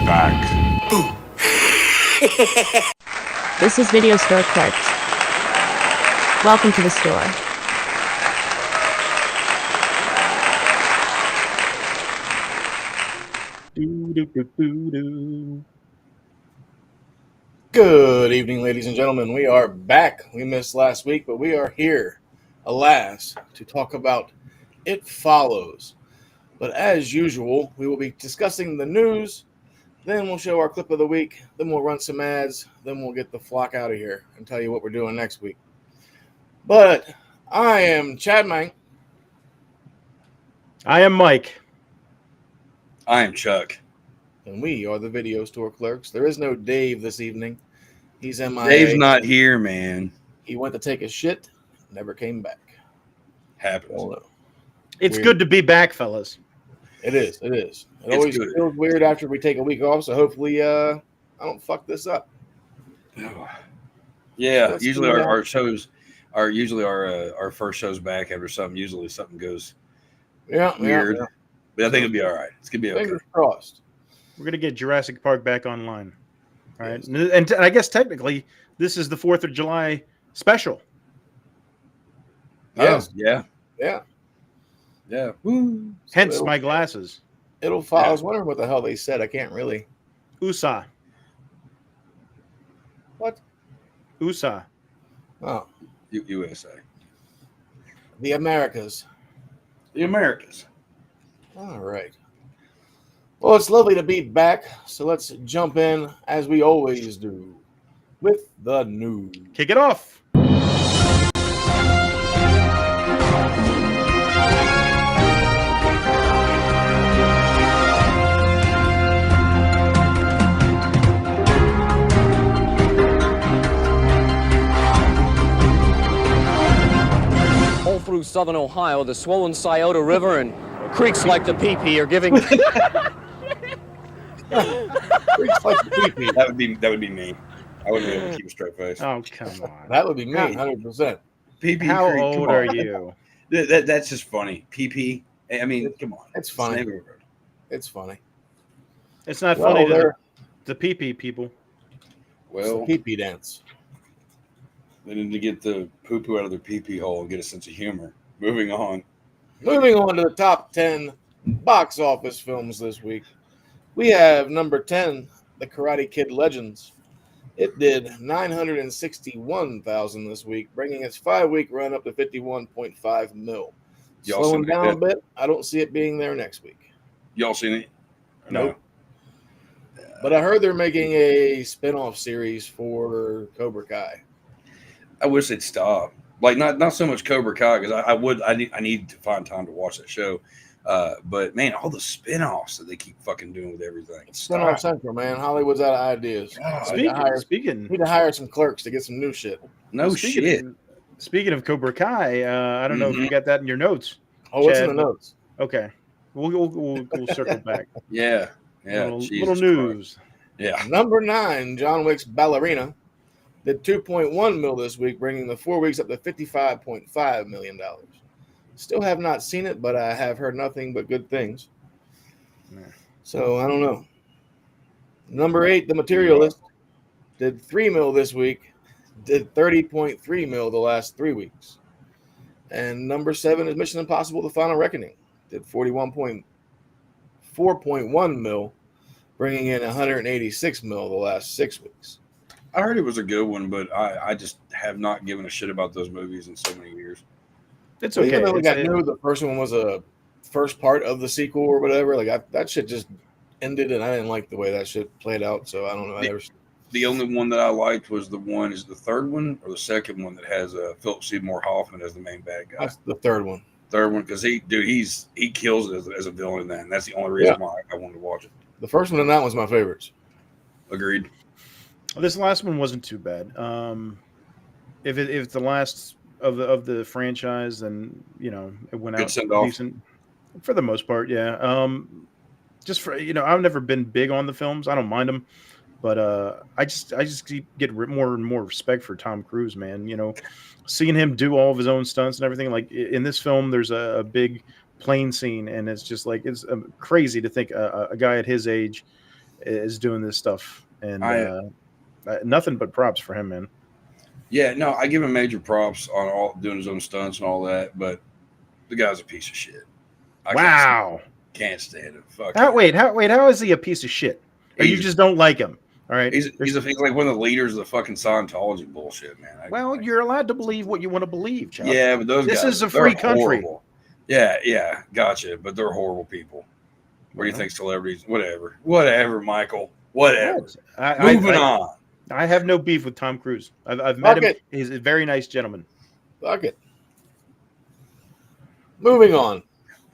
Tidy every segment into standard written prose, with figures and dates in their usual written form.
back. This is Video Store Clerks. Welcome to the store. Good evening, ladies and gentlemen. We are back. We missed last week, but we are here, alas, to talk about It Follows. But as usual, we will be discussing the news, then we'll show our clip of the week, then we'll run some ads, then we'll get the flock out of here and tell you what we're doing next week. But I am Chad Mang. I am Mike. I am Chuck. And we are the Video Store Clerks. There is no Dave this evening. He's MIA. Dave's not here, man. He went to take a shit, never came back. Happens. It's Weird. good to be back, fellas. It is. It is. It It's always good. feels weird after we take a week off, so hopefully I don't fuck this up. Yeah, Let's usually do that. our shows are usually our first shows back after something. Usually something goes Yeah, weird, yeah. but I think it'll be all right. It's gonna be okay. Fingers crossed. We're gonna get Jurassic Park back online. All right, and I guess technically this is the 4th of July special. Yes. Yeah, Yeah. yeah. Woo. Hence it'll- my glasses. It'll fall. Yeah. I was wondering what the hell they said. I can't really. USA. What? USA. Oh, USA, the Americas. the Americas. All right. Well, it's lovely to be back. So let's jump in as we always do with the news. Kick it off. All through southern Ohio, the swollen Scioto River and creeks like the Pee-Pee are giving... Freaks like the pee-pee. That would be me. I wouldn't be able to keep a straight face. Oh, come on. That would be me, 100%. PP How Creek, come old on. are you? That's just funny. PP. I mean, come on. It's the funny. name of the road. It's funny. It's not Well, funny to they're- the pee-pee people. It's the Well, pee-pee dance. they need to get the poo-poo out of their pee-pee hole and get a sense of humor. Moving on. Moving on to the top 10 box office films this week. We have number 10, The Karate Kid Legends. It did $961,000 this week, bringing its 5-week run up to 51.5 mil. Y'all Slowing seen down a that? bit. I don't see it being there next week. Y'all seen it? Nope. But I heard they're making a spin-off series for Cobra Kai. I wish they'd stop. Like not so much Cobra Kai because I need to find time to watch that show. But man, all the spin-offs that they keep fucking doing with everything. Spin-off Central, man. Hollywood's out of ideas. God. Need to hire- Speaking need to hire some clerks to get some new shit. No shit. Speaking of Cobra Kai, I don't know if you got that in your notes. Oh, it's in Chad, the notes. Okay, we'll circle back. Yeah. Yeah. little Jesus news. Christ. Yeah. Number 9, John Wick's Ballerina, did 2.1 mil this week, bringing the 4 weeks up to $55.5 million. Still have not seen it, but I have heard nothing but good things. So I don't know. Number 8, The Materialist, did 3 mil this week, did 30.3 mil the last 3 weeks. And number 7 is Mission Impossible: The Final Reckoning, did 4.1 mil, bringing in 186 mil the last 6 weeks. I heard it was a good one, but I just have not given a shit about those movies in so many years. It's Well, okay. even though It's- I knew the first one was a first part of the sequel or whatever, that shit just ended, and I didn't like the way that shit played out. So I don't know. The only one that I liked was the third one or the second one that has Philip Seymour Hoffman as the main bad guy. That's the third one. Third one because he kills it as a villain in that, and that's the only reason why I wanted to watch it. The first one and that was my favorites. Agreed. This last one wasn't too bad. If it's the last of the franchise, then it went Good out send-off. decent for the most part. Yeah. Just for I've never been big on the films. I don't mind them, but I just get more and more respect for Tom Cruise, man. Seeing him do all of his own stunts and everything. Like in this film, there's a big plane scene, and it's just like it's crazy to think a guy at his age is doing this stuff, and nothing but props for him, man. Yeah, no, I give him major props on all doing his own stunts and all that, but the guy's a piece of shit. Wow. Can't stand him. Fuck. Wait, how is he a piece of shit? Or you just don't like him? All right. He's like one of the leaders of the fucking Scientology bullshit, man. You're allowed to believe what you want to believe, Chuck. Yeah, but those guys, this is a free country. Horrible. Yeah, gotcha. But they're horrible people. What do you think, celebrities? Whatever, Michael. Whatever. Moving on. I have no beef with Tom Cruise. I've met him. He's a very nice gentleman. Fuck it. Moving on.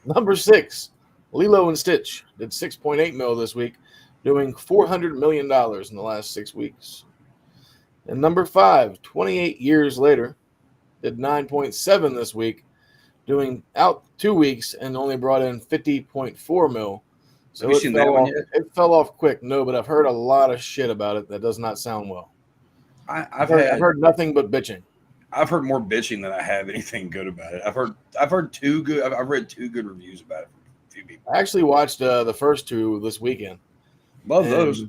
Number 6, Lilo and Stitch did 6.8 mil this week, doing $400 million in the last 6 weeks. And number 5, 28 years later, did 9.7 this week, doing out 2 weeks and only brought in 50.4 mil. So Have you seen that one yet? It fell off quick. No, but I've heard a lot of shit about it that does not sound well. I've heard nothing but bitching. I've heard more bitching than I have anything good about it. I've read 2 good reviews about it from a few people. I actually watched the first 2 this weekend. Love those.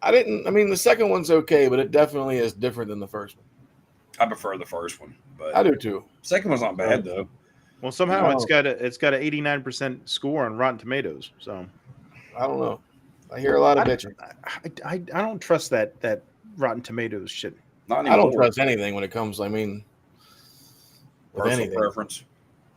The second one's okay, but it definitely is different than the first one. I prefer the first one, but I do too. Second one's not bad though. Well, somehow it's got an 89% score on Rotten Tomatoes. So I don't know. I hear a lot of bitching. I don't trust that Rotten Tomatoes shit. Not anymore. I don't trust anything when it comes. With Personal anything. preference.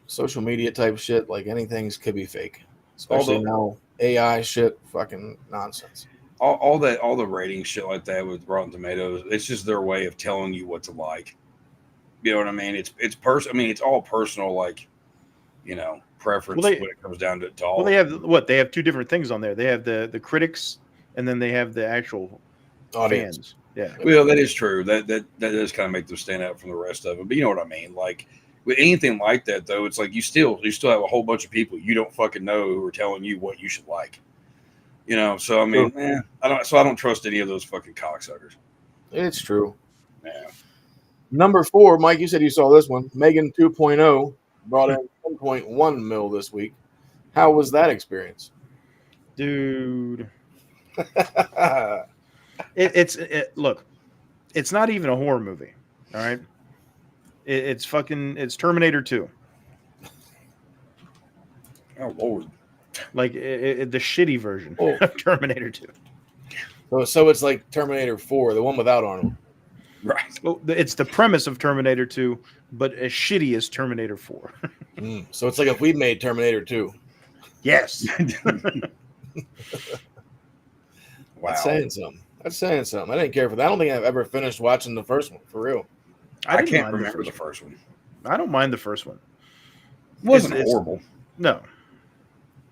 Social media type shit, like anything could be fake. Especially now AI shit, fucking nonsense. All the rating shit like that with Rotten Tomatoes, it's just their way of telling you what to like. You know what I mean? It's it's all personal, like, preference when it comes down to all. Well, they have 2 different things on there. They have the critics, and then they have the actual audience. Fans. Yeah. Well, that is true. That does kind of make them stand out from the rest of them. But you know what I mean? Like with anything like that, though, it's like you still have a whole bunch of people you don't fucking know who are telling you what you should like. So I mean, I don't trust any of those fucking cocksuckers. It's true. Yeah. Number 4, Mike, you said you saw this one. Megan 2.0 brought in 1.1 mil this week. How was that experience? Dude. Look, it's not even a horror movie. All right. It's Terminator 2. Oh, Lord. Like the shitty version of Terminator 2. So it's like Terminator 4, the one without Arnold. Right. Well, it's the premise of Terminator 2, but as shitty as Terminator 4. So it's like if we made Terminator 2. Yes. Wow. That's saying something. I didn't care for that. I don't think I've ever finished watching the first one, for real. I can't remember the first one. I don't mind the first one. It wasn't horrible. No.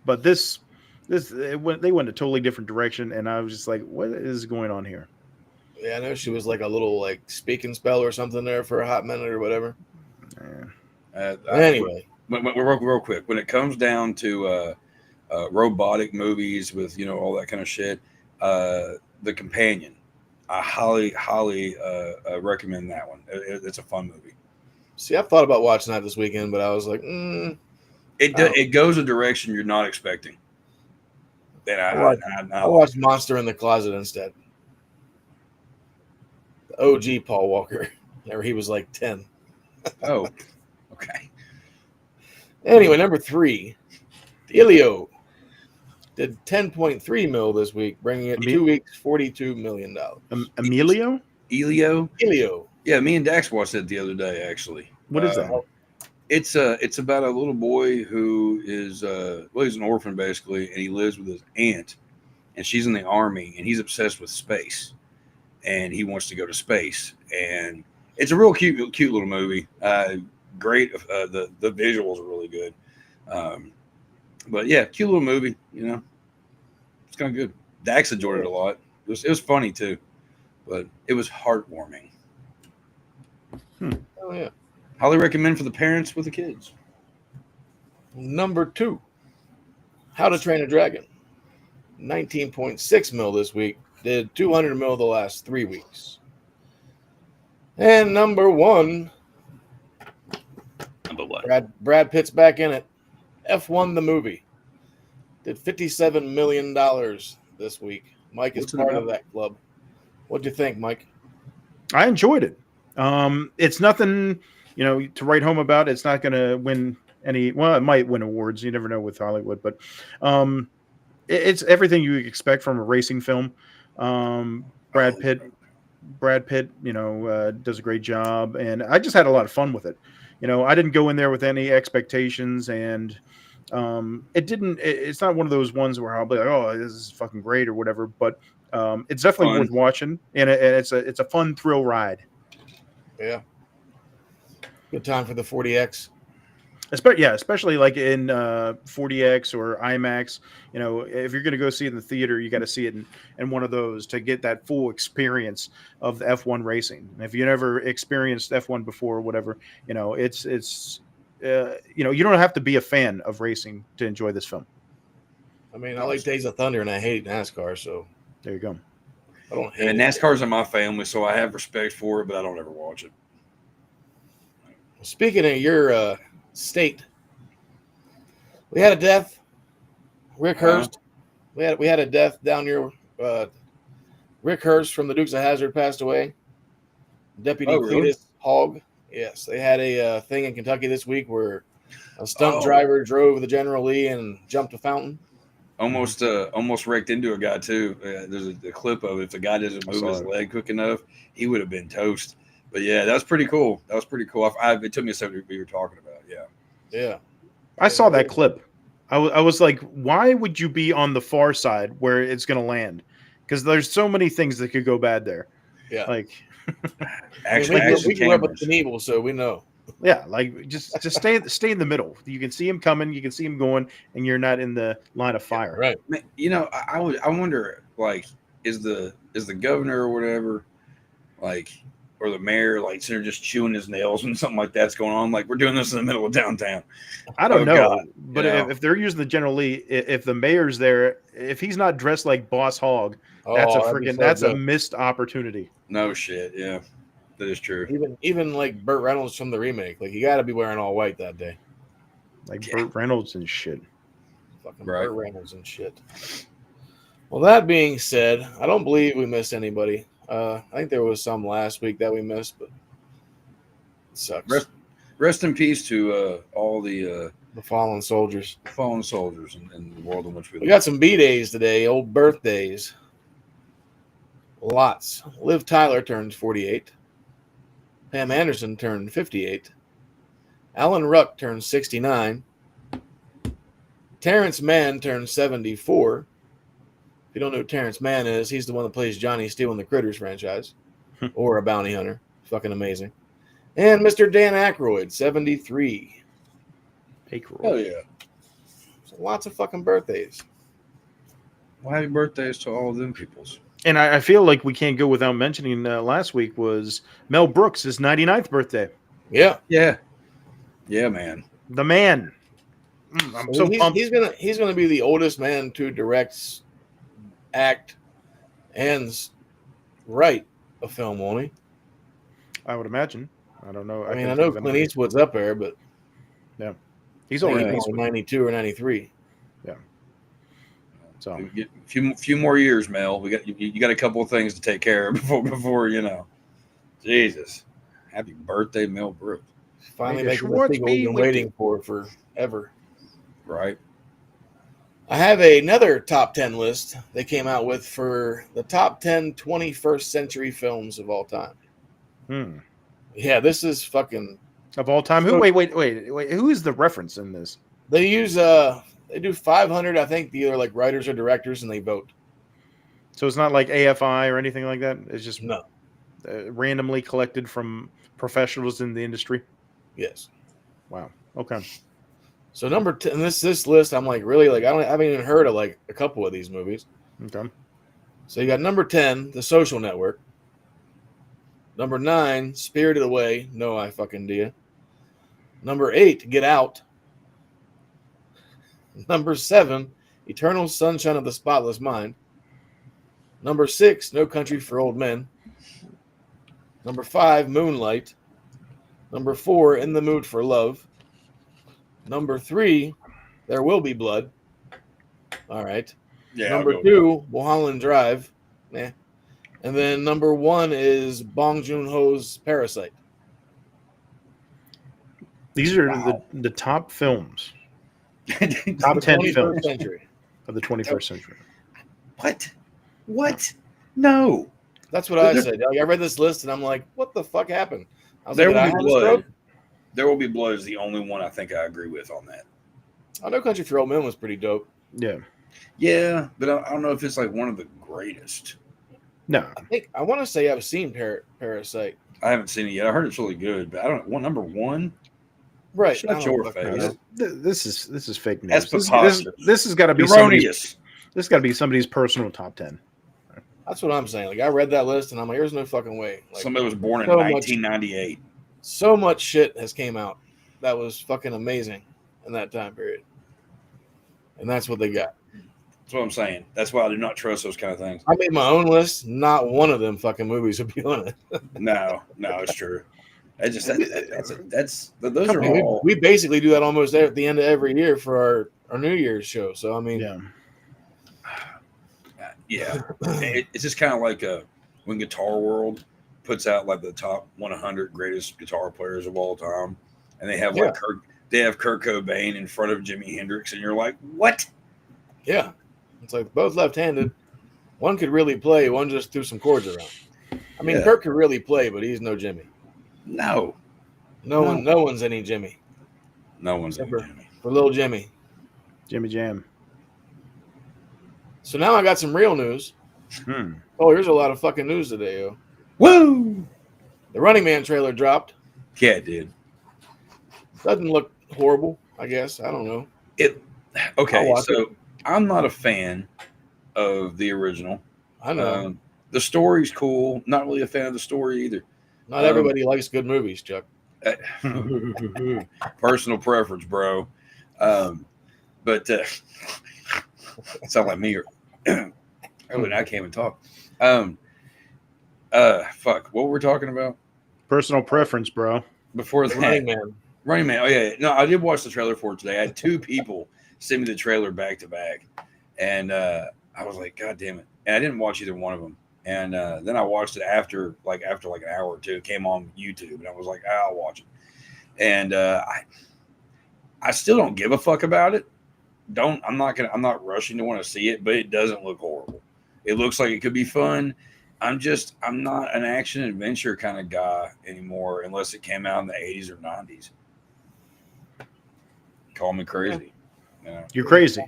But they went a totally different direction, and I was just like, what is going on here? Yeah, I know she was like a little speaking spell or something there for a hot minute or whatever. Anyway. Real quick, when it comes down to robotic movies with, all that kind of shit, The Companion, I highly recommend that one. It's a fun movie. See, I thought about watching that this weekend, but I was like, It goes a direction you're not expecting. And I watched Monster in the Closet instead. The OG Paul Walker, where he was like 10. Oh, okay. Anyway, number 3, Elio did 10.3 mil this week, bringing it 2 weeks, $42 million. Emilio? Elio? Elio. Yeah, me and Dax watched it the other day, actually. What is that? It's about a little boy who is he's an orphan basically, and he lives with his aunt, and she's in the army, and he's obsessed with space, and he wants to go to space, and it's a real cute little movie. Great, the visuals are really good, but yeah, cute little movie. It's kind of good. Dax enjoyed it a lot. It was funny too, but it was heartwarming. Oh yeah. Highly recommend for the parents with the kids. Number 2, How to Train a Dragon. 19.6 mil this week. Did 200 mil the last 3 weeks. And number 1. Number what? Brad Pitt's back in it. F1 the movie. Did $57 million this week. Mike is What's it part about? of that club. What'd you think, Mike? I enjoyed it. It's nothing, to write home about. It's not going to win any. Well, it might win awards. You never know with Hollywood, but it's everything you expect from a racing film. Brad Pitt, does a great job, and I just had a lot of fun with it. I didn't go in there with any expectations, and it's not one of those ones where I'll be like, oh, this is fucking great or whatever. But it's definitely Fun. worth watching, and it's a fun thrill ride. Yeah. Good time for the 40X. Especially like in 40X or IMAX. If you're going to go see it in the theater, you got to see it in one of those to get that full experience of the F1 racing. And if you never experienced F1 before or whatever, it's you don't have to be a fan of racing to enjoy this film. I mean, I like Days of Thunder and I hate NASCAR, so There you go. I don't hate And it. NASCAR's in my family, so I have respect for it, but I don't ever watch it. Speaking of your state, we had a death. Rick Hurst. We had a death down here. Rick Hurst from the Dukes of Hazzard passed away. Deputy really? Cletus Hogg. Yes, they had a thing in Kentucky this week where a stunt driver drove the General Lee and jumped a fountain. Almost wrecked into a guy too. There's a clip of it. If the guy doesn't move his leg quick enough, he would have been toast. But yeah, that was pretty cool. It took me a second to be you're talking about. Yeah. Yeah. I saw that clip. I was like, why would you be on the far side where it's going to land? Because there's so many things that could go bad there. Yeah. Like, Actually, we grew up with Knievel, so we know. yeah, like just stay in the middle. You can see him coming, you can see him going, and you're not in the line of fire. Right. Man, I wonder, like, is the governor or whatever, like, or the mayor, like, sitting there just chewing his nails when something like that's going on? Like, we're doing this in the middle of downtown. I don't know, God, but if they're using the General Lee, if the mayor's there, if he's not dressed like Boss Hogg, that's a missed opportunity. No shit, yeah, that is true. Even like Burt Reynolds from the remake, like you got to be wearing all white that day. Like Burt Reynolds and shit. Fucking Right. Burt Reynolds and shit. Well, that being said, I don't believe we missed anybody. I think there was some last week that we missed, but it sucks. Rest in peace to all the fallen soldiers. fallen soldiers in the world in which we We live. got some B-days today, old birthdays. Lots. Liv Tyler turned 48. Pam Anderson turned 58. Alan Ruck turned 69. Terrence Mann turned 74. If you don't know who Terrence Mann is, he's the one that plays Johnny Steele in the Critters franchise or a bounty hunter. Fucking amazing. And Mr. Dan Aykroyd, 73. Hell yeah. So lots of fucking birthdays. Well, happy birthdays to all of them peoples. And I feel like we can't go without mentioning last week was Mel Brooks' 99th birthday. Yeah. Yeah. Yeah, man. The man. I'm so pumped. He's gonna be the oldest man to direct, act, and write a film, won't he? I would imagine. I don't know. I mean, I know Clint Eastwood's up there, but yeah, he's already 92 or 93. Yeah. So We get a few more years, Mel. You got a couple of things to take care of before Jesus. Happy birthday, Mel Brooks. Finally Major making the Schwartz sequel we've been be with waiting for forever. Right. I have another top 10 list they came out with for the top 10 21st century films of all time. Yeah, this is fucking of all time. Who? Wait. Who is the reference in this? They use they do 500, I think, either like writers or directors, and they vote. So it's not like AFI or anything like that. It's just No. Randomly collected from professionals in the industry. Yes. Wow. Okay. So number 10, this list, I'm like, really, like I haven't even heard of like a couple of these movies. Okay. So you got number 10, The Social Network. Number 9, Spirited Away. No, I fucking do. Number 8, Get Out. Number 7, Eternal Sunshine of the Spotless Mind. Number 6, No Country for Old Men. Number 5, Moonlight. Number 4, In the Mood for Love. Number 3, There Will Be Blood. All right. Yeah. Number 2, Mulholland Drive. And then number 1 is Bong Joon-ho's Parasite. These are the top films. Top 10 films century. of the 21st century. What? No. That's what I said. Like, I read this list and I'm like, what the fuck happened? I was There like, Will did I Be have a Blood. stroke? There Will Be Blood is the only one I think I agree with on that. I know Country for Old Men was pretty dope. Yeah. Yeah, but I don't know if it's like one of the greatest. No. I want to say I've seen Parasite. I haven't seen it yet. I heard it's really good, but I don't know. Number 1? Right. Shut your face. This is fake news. That's This preposterous. has got to be erroneous. This got to be somebody's personal top 10. That's what I'm saying. Like, I read that list and I'm like, there's no fucking way. Like, Somebody was born in so 1998. So much shit has came out that was fucking amazing in that time period. And that's what they got. That's what I'm saying. That's why I do not trust those kind of things. I made my own list. Not one of them fucking movies would be on it. No, it's true. Those are all. We basically do that almost at the end of every year for our New Year's show. So I mean, yeah. It's just kind of like when Guitar World puts out like the top 100 greatest guitar players of all time, and they have like Kurt Cobain in front of Jimi Hendrix, and you're like, what? Yeah, it's like both left-handed. One could really play. One just threw some chords around. I mean, Kurt could really play, but he's no Jimmy. No one's any Jimmy. No one's any Jimmy. For little Jimmy. Jimmy Jam. So now I got some real news. Oh, here's a lot of fucking news today, yo. Woo! The Running Man trailer dropped. Yeah, it did. Doesn't look horrible, I guess. I don't know. Okay, so I'm not a fan of the original. I know. The story's cool. Not really a fan of the story either. Not everybody likes good movies, Chuck. Personal preference, bro. But sound like me. When I came and talk. Fuck. What were we talking about? Personal preference, bro. Before that, Running Man. Oh yeah. No, I did watch the trailer for it today. I had 2 people send me the trailer back to back, and I was like, God damn it! And I didn't watch either one of them. And then I watched it after like an hour or two. It came on YouTube, and I was like, I'll watch it. And I still don't give a fuck about it. I'm not rushing to want to see it, but it doesn't look horrible. It looks like it could be fun. I'm not an action adventure kind of guy anymore, unless it came out in the 80s or 90s. Call me crazy. Yeah. You're crazy.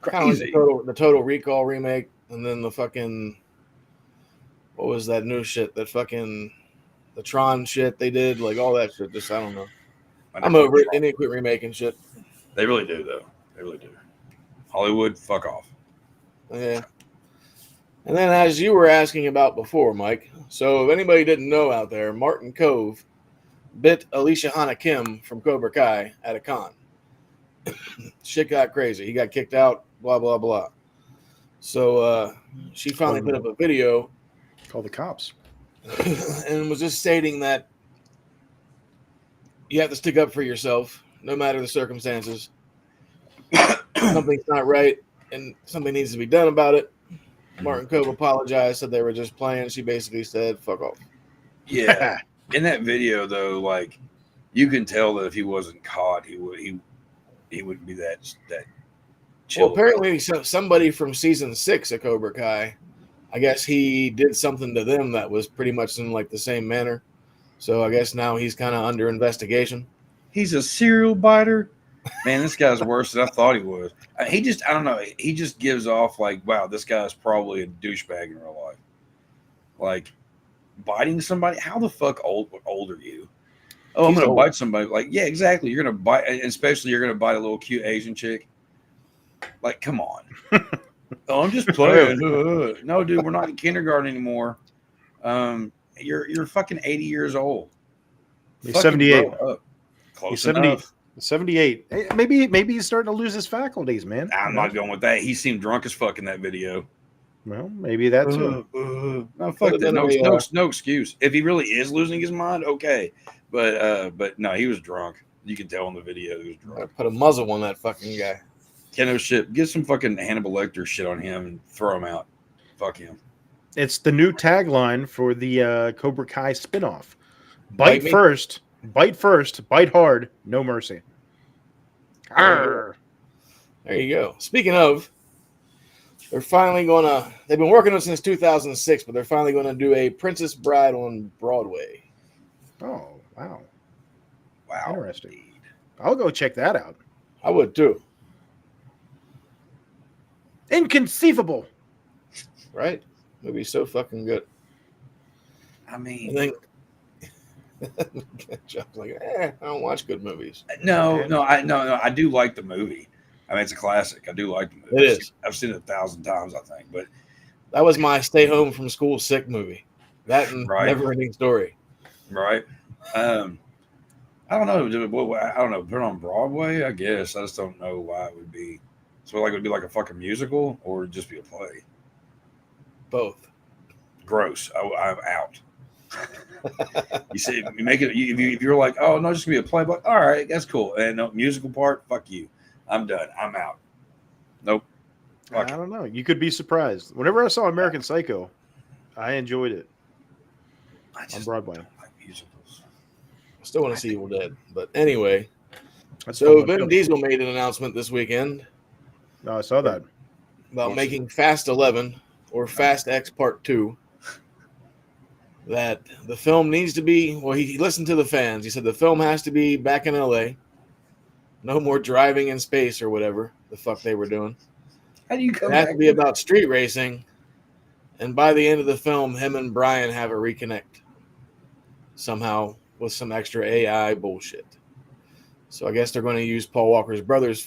Crazy. The Total Recall remake, and then the fucking, what was that new shit? That fucking, the Tron shit they did, like all that shit. Just, I don't know. I'm over it. They need to quit remaking shit. They really do, though. They really do. Hollywood, fuck off. Yeah. And then, as you were asking about before, Mike, so if anybody didn't know out there, Martin Kove bit Alicia Hannah Kim from Cobra Kai at a con. Shit got crazy. He got kicked out, blah, blah, blah. So she finally put up a video. Call the cops. And was just stating that you have to stick up for yourself, no matter the circumstances. Something's not right, and something needs to be done about it. Martin Kove apologized, said they were just playing. She basically said, fuck off. Yeah. In that video, though, like, you can tell that if he wasn't caught, he wouldn't be that chill. Well, apparently somebody from season 6 of Cobra Kai, I guess he did something to them that was pretty much in like the same manner. So I guess now he's kind of under investigation. He's a serial biter. Man, this guy's worse than I thought he was. I don't know. He just gives off like, wow, this guy's probably a douchebag in real life. Like, biting somebody? How the fuck old are you? Oh, I'm going to bite somebody. Like, yeah, exactly. You're going to bite, especially you're going to bite a little cute Asian chick. Like, come on. Oh, I'm just playing. No, dude, we're not in kindergarten anymore. You're fucking 80 years old. He's 78. Close enough. 78. Hey, maybe he's starting to lose his faculties, man. I'm not going with that. He seemed drunk as fuck in that video. Well, maybe that too. No, fuck that. No excuse. If he really is losing his mind, okay. But no, he was drunk. You can tell in the video he was drunk. I put a muzzle on that fucking guy. Yeah, no shit. Get some fucking Hannibal Lecter shit on him and throw him out. Fuck him. It's the new tagline for the Cobra Kai spinoff. Bite Bite me? first, bite hard, no mercy. Arr. There you go. Speaking of, they've been working on it since 2006, but they're finally going to do a Princess Bride on Broadway. Oh, wow. Wow. Interesting. I'll go check that out. I would too. Inconceivable. Right? Movie's so fucking good. I I mean, think John's like, I don't watch good movies. no. I do like the movie. I mean, it's a classic. I do like the movie. It is. I've seen it 1,000 times, I think. But That was my stay home from school sick movie. That and Right. Never Ending Story. right. I don't know. I don't know. Put it on Broadway, I guess. I just don't know why it would be. So, like, it would be like a fucking musical or just be a play. Both. Gross. I'm out. You see, you make it. If you're like, oh no, just gonna be a play, but all right, that's cool. And no musical part, fuck you. I'm done. I'm out. Nope. I Fuck it. don't know. You could be surprised. Whenever I saw American Psycho, I enjoyed it I on just Broadway. don't like musicals. I still want to see Evil Dead. But anyway, That's so fun. Vin Diesel made an announcement this weekend No, I saw that. about Awesome. making Fast 11 or Fast X Part 2. That the film needs to be, well, he listened to the fans. He said the film has to be back in LA. No more driving in space or whatever the fuck they were doing. How do you It come has back? to be about street racing. And by the end of the film, him and Brian have a reconnect somehow with some extra AI bullshit. So I guess they're going to use Paul Walker's brother's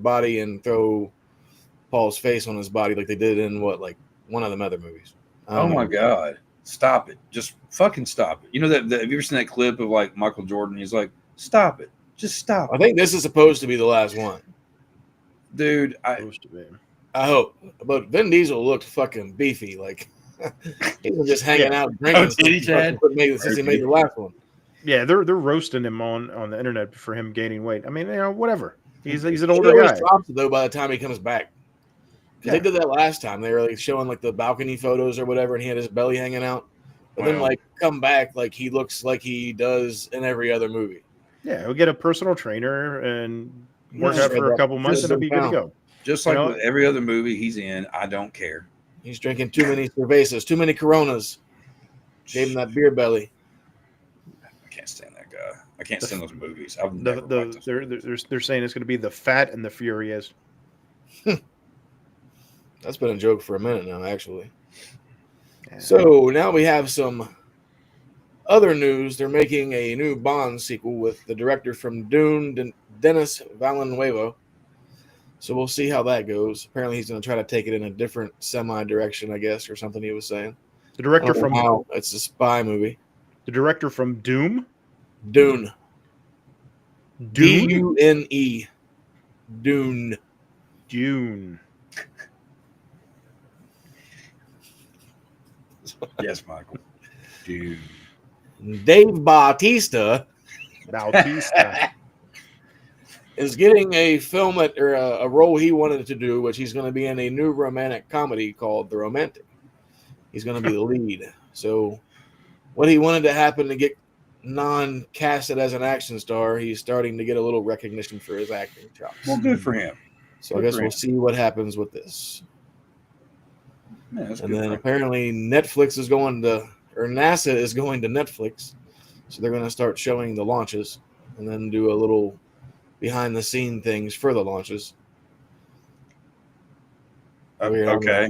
body and throw Paul's face on his body like they did in like one of them other movies. I Oh don't my know. god! Stop it! Just fucking stop it! You know that? Have you ever seen that clip of like Michael Jordan? He's like, "Stop it! Just stop I it, think this is supposed to be the last one. dude." Supposed to be. I hope. But Vin Diesel looked fucking beefy. Like he was just hanging out drinking Oh, did he, Chad? since he made the last one. Yeah, they're roasting him on the internet for him gaining weight. I mean, whatever. He's an He older always guy. drops it though by the time he comes back. Because they did that last time. They were like showing like the balcony photos or whatever, and he had his belly hanging out. But then Wow. like come back, like he looks like he does in every other movie. Yeah, he'll get a personal trainer and work Yeah. out for a couple months and he'll be good to go. Just You like know- with every other movie he's in, I don't care. He's drinking too many cervezas, too many Coronas. Gave him that beer belly. I can't stand that guy. I can't stand those movies. I've never liked those. They're saying it's going to be the Fat and the Furious. That's been a joke for a minute now, actually. Yeah. So now we have some other news. They're making a new Bond sequel with the director from Dune, Denis Villeneuve. So we'll see how that goes. Apparently, he's going to try to take it in a different semi-direction, I guess, or something he was saying. the director from It's a spy movie. the director from Doom. Dune. Dune. D-U-N-E. Dune. Dune. Yes, Michael. Dude. Dave Bautista Bautista. is getting a film or a role he wanted to do, which he's going to be in a new romantic comedy called The Romantic. He's going to be the lead. So what he wanted to happen to get non-casted as an action star, he's starting to get a little recognition for his acting chops. Well, good for him. So I good guess for we'll him. see what happens with this. Yeah, that's And good then for him. apparently Netflix is going to, or NASA is going to Netflix. So they're going to start showing the launches and then do a little behind the scene things for the launches. Weird, Okay.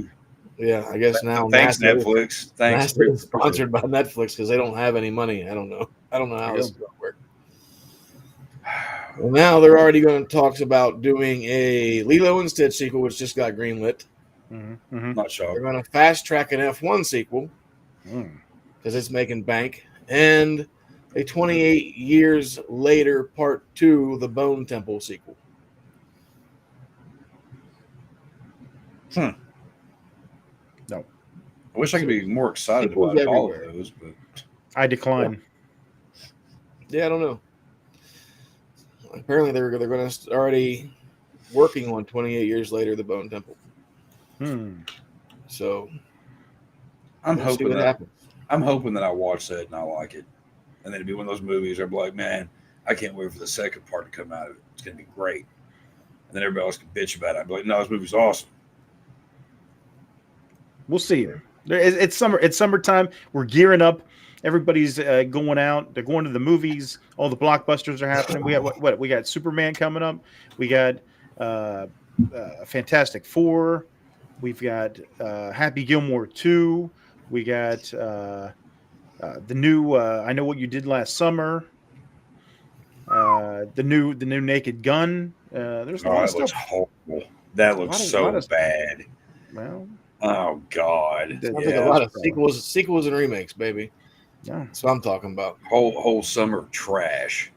Yeah, I guess now Thanks, NASA Netflix. Thanks. NASA is sponsored by Netflix because they don't have any money. I don't know how this is going to work. Well, now they're already going to talk about doing a Lilo and Stitch sequel, which just got greenlit. Mm-hmm. Not shocked. They're going to fast track an F1 sequel because it's making bank, and a 28 years later Part 2, the Bone Temple sequel. No, I wish I could be more excited Sequels about all of everywhere. those, but I decline. Yeah, I don't know. Apparently, they're going to already working on 28 years later, The Bone Temple. So I'm we'll see hoping what that happens. I'm hoping that I watch that and I like it, and then it'd be one of those movies where I'm like, man, I can't wait for the second part to come out of it. It's gonna be great, and then everybody else can bitch about it. I'd be like, no, this movie's awesome. We'll see. It's summer. It's summertime. We're gearing up. Everybody's going out. They're going to the movies. All the blockbusters are happening. We got what? We got Superman coming up. We got Fantastic Four. We've got Happy Gilmore 2. We got the new I Know What You Did Last Summer. The new Naked Gun. There's a lot of that looks stuff. horrible. That looks so bad. Well, oh God. Sounds like a lot of sequels and remakes, baby. Yeah. That's what I'm talking about. Whole summer of trash.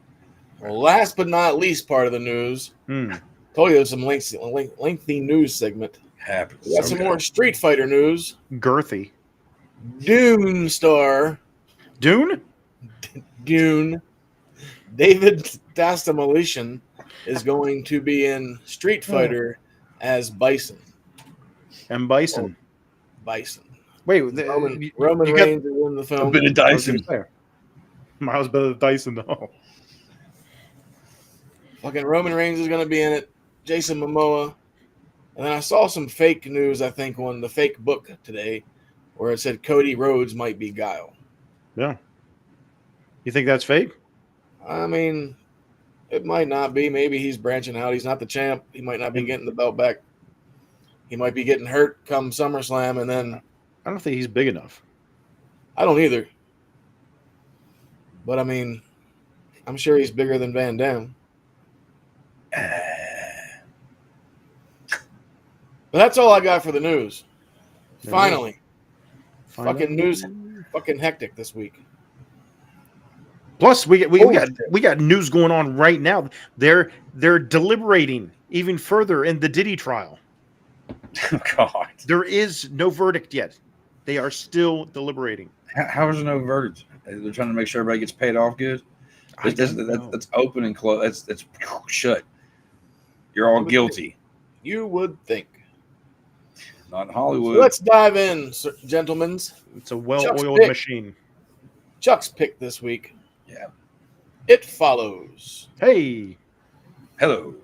Well, last but not least part of the news. Told you some lengthy news segment. Happens. We got some more Street Fighter news. Girthy. Dune star. Dune? Dune. David Dastmalchian is going to be in Street Fighter as Bison. And Bison. Bison. Wait, Roman Reigns is in the film. A bit of Dyson. Miles better than Dyson, though. Fucking Roman Reigns is going to be in it. Jason Momoa. And then I saw some fake news, I think, on the fake book today, where it said Cody Rhodes might be Guile. Yeah. You think that's fake? I mean, it might not be. Maybe he's branching out. He's not the champ. He might not be getting the belt back. He might be getting hurt come SummerSlam, and then I don't think he's big enough. I don't either. But I mean, I'm sure he's bigger than Van Damme. But that's all I got for the news. Finally. Fucking news, fucking hectic this week. Plus, we got news going on right now. They're deliberating even further in the Diddy trial. God, there is no verdict yet. They are still deliberating. How is there no verdict? They're trying to make sure everybody gets paid off good. That's open and closed. That's shut. You're all guilty. You would think. Not in Hollywood. So let's dive in, gentlemen. It's a well-oiled machine. Chuck's pick this week. Yeah. It Follows. Hey. Hello.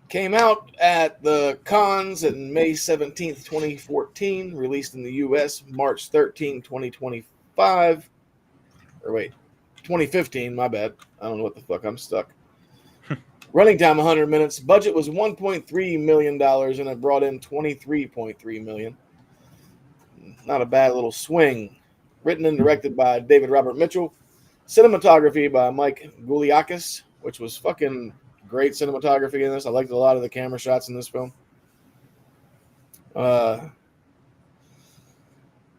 Came out at the cons on May 17th, 2014. Released in the U.S. March 13, 2025. Or wait, 2015. My bad. I don't know what the fuck. I'm stuck. Running time 100 minutes. Budget was $1.3 million, and it brought in $23.3 million. Not a bad little swing. Written and directed by David Robert Mitchell. Cinematography by Mike Gouliakis, which was fucking great cinematography in this. I liked a lot of the camera shots in this film.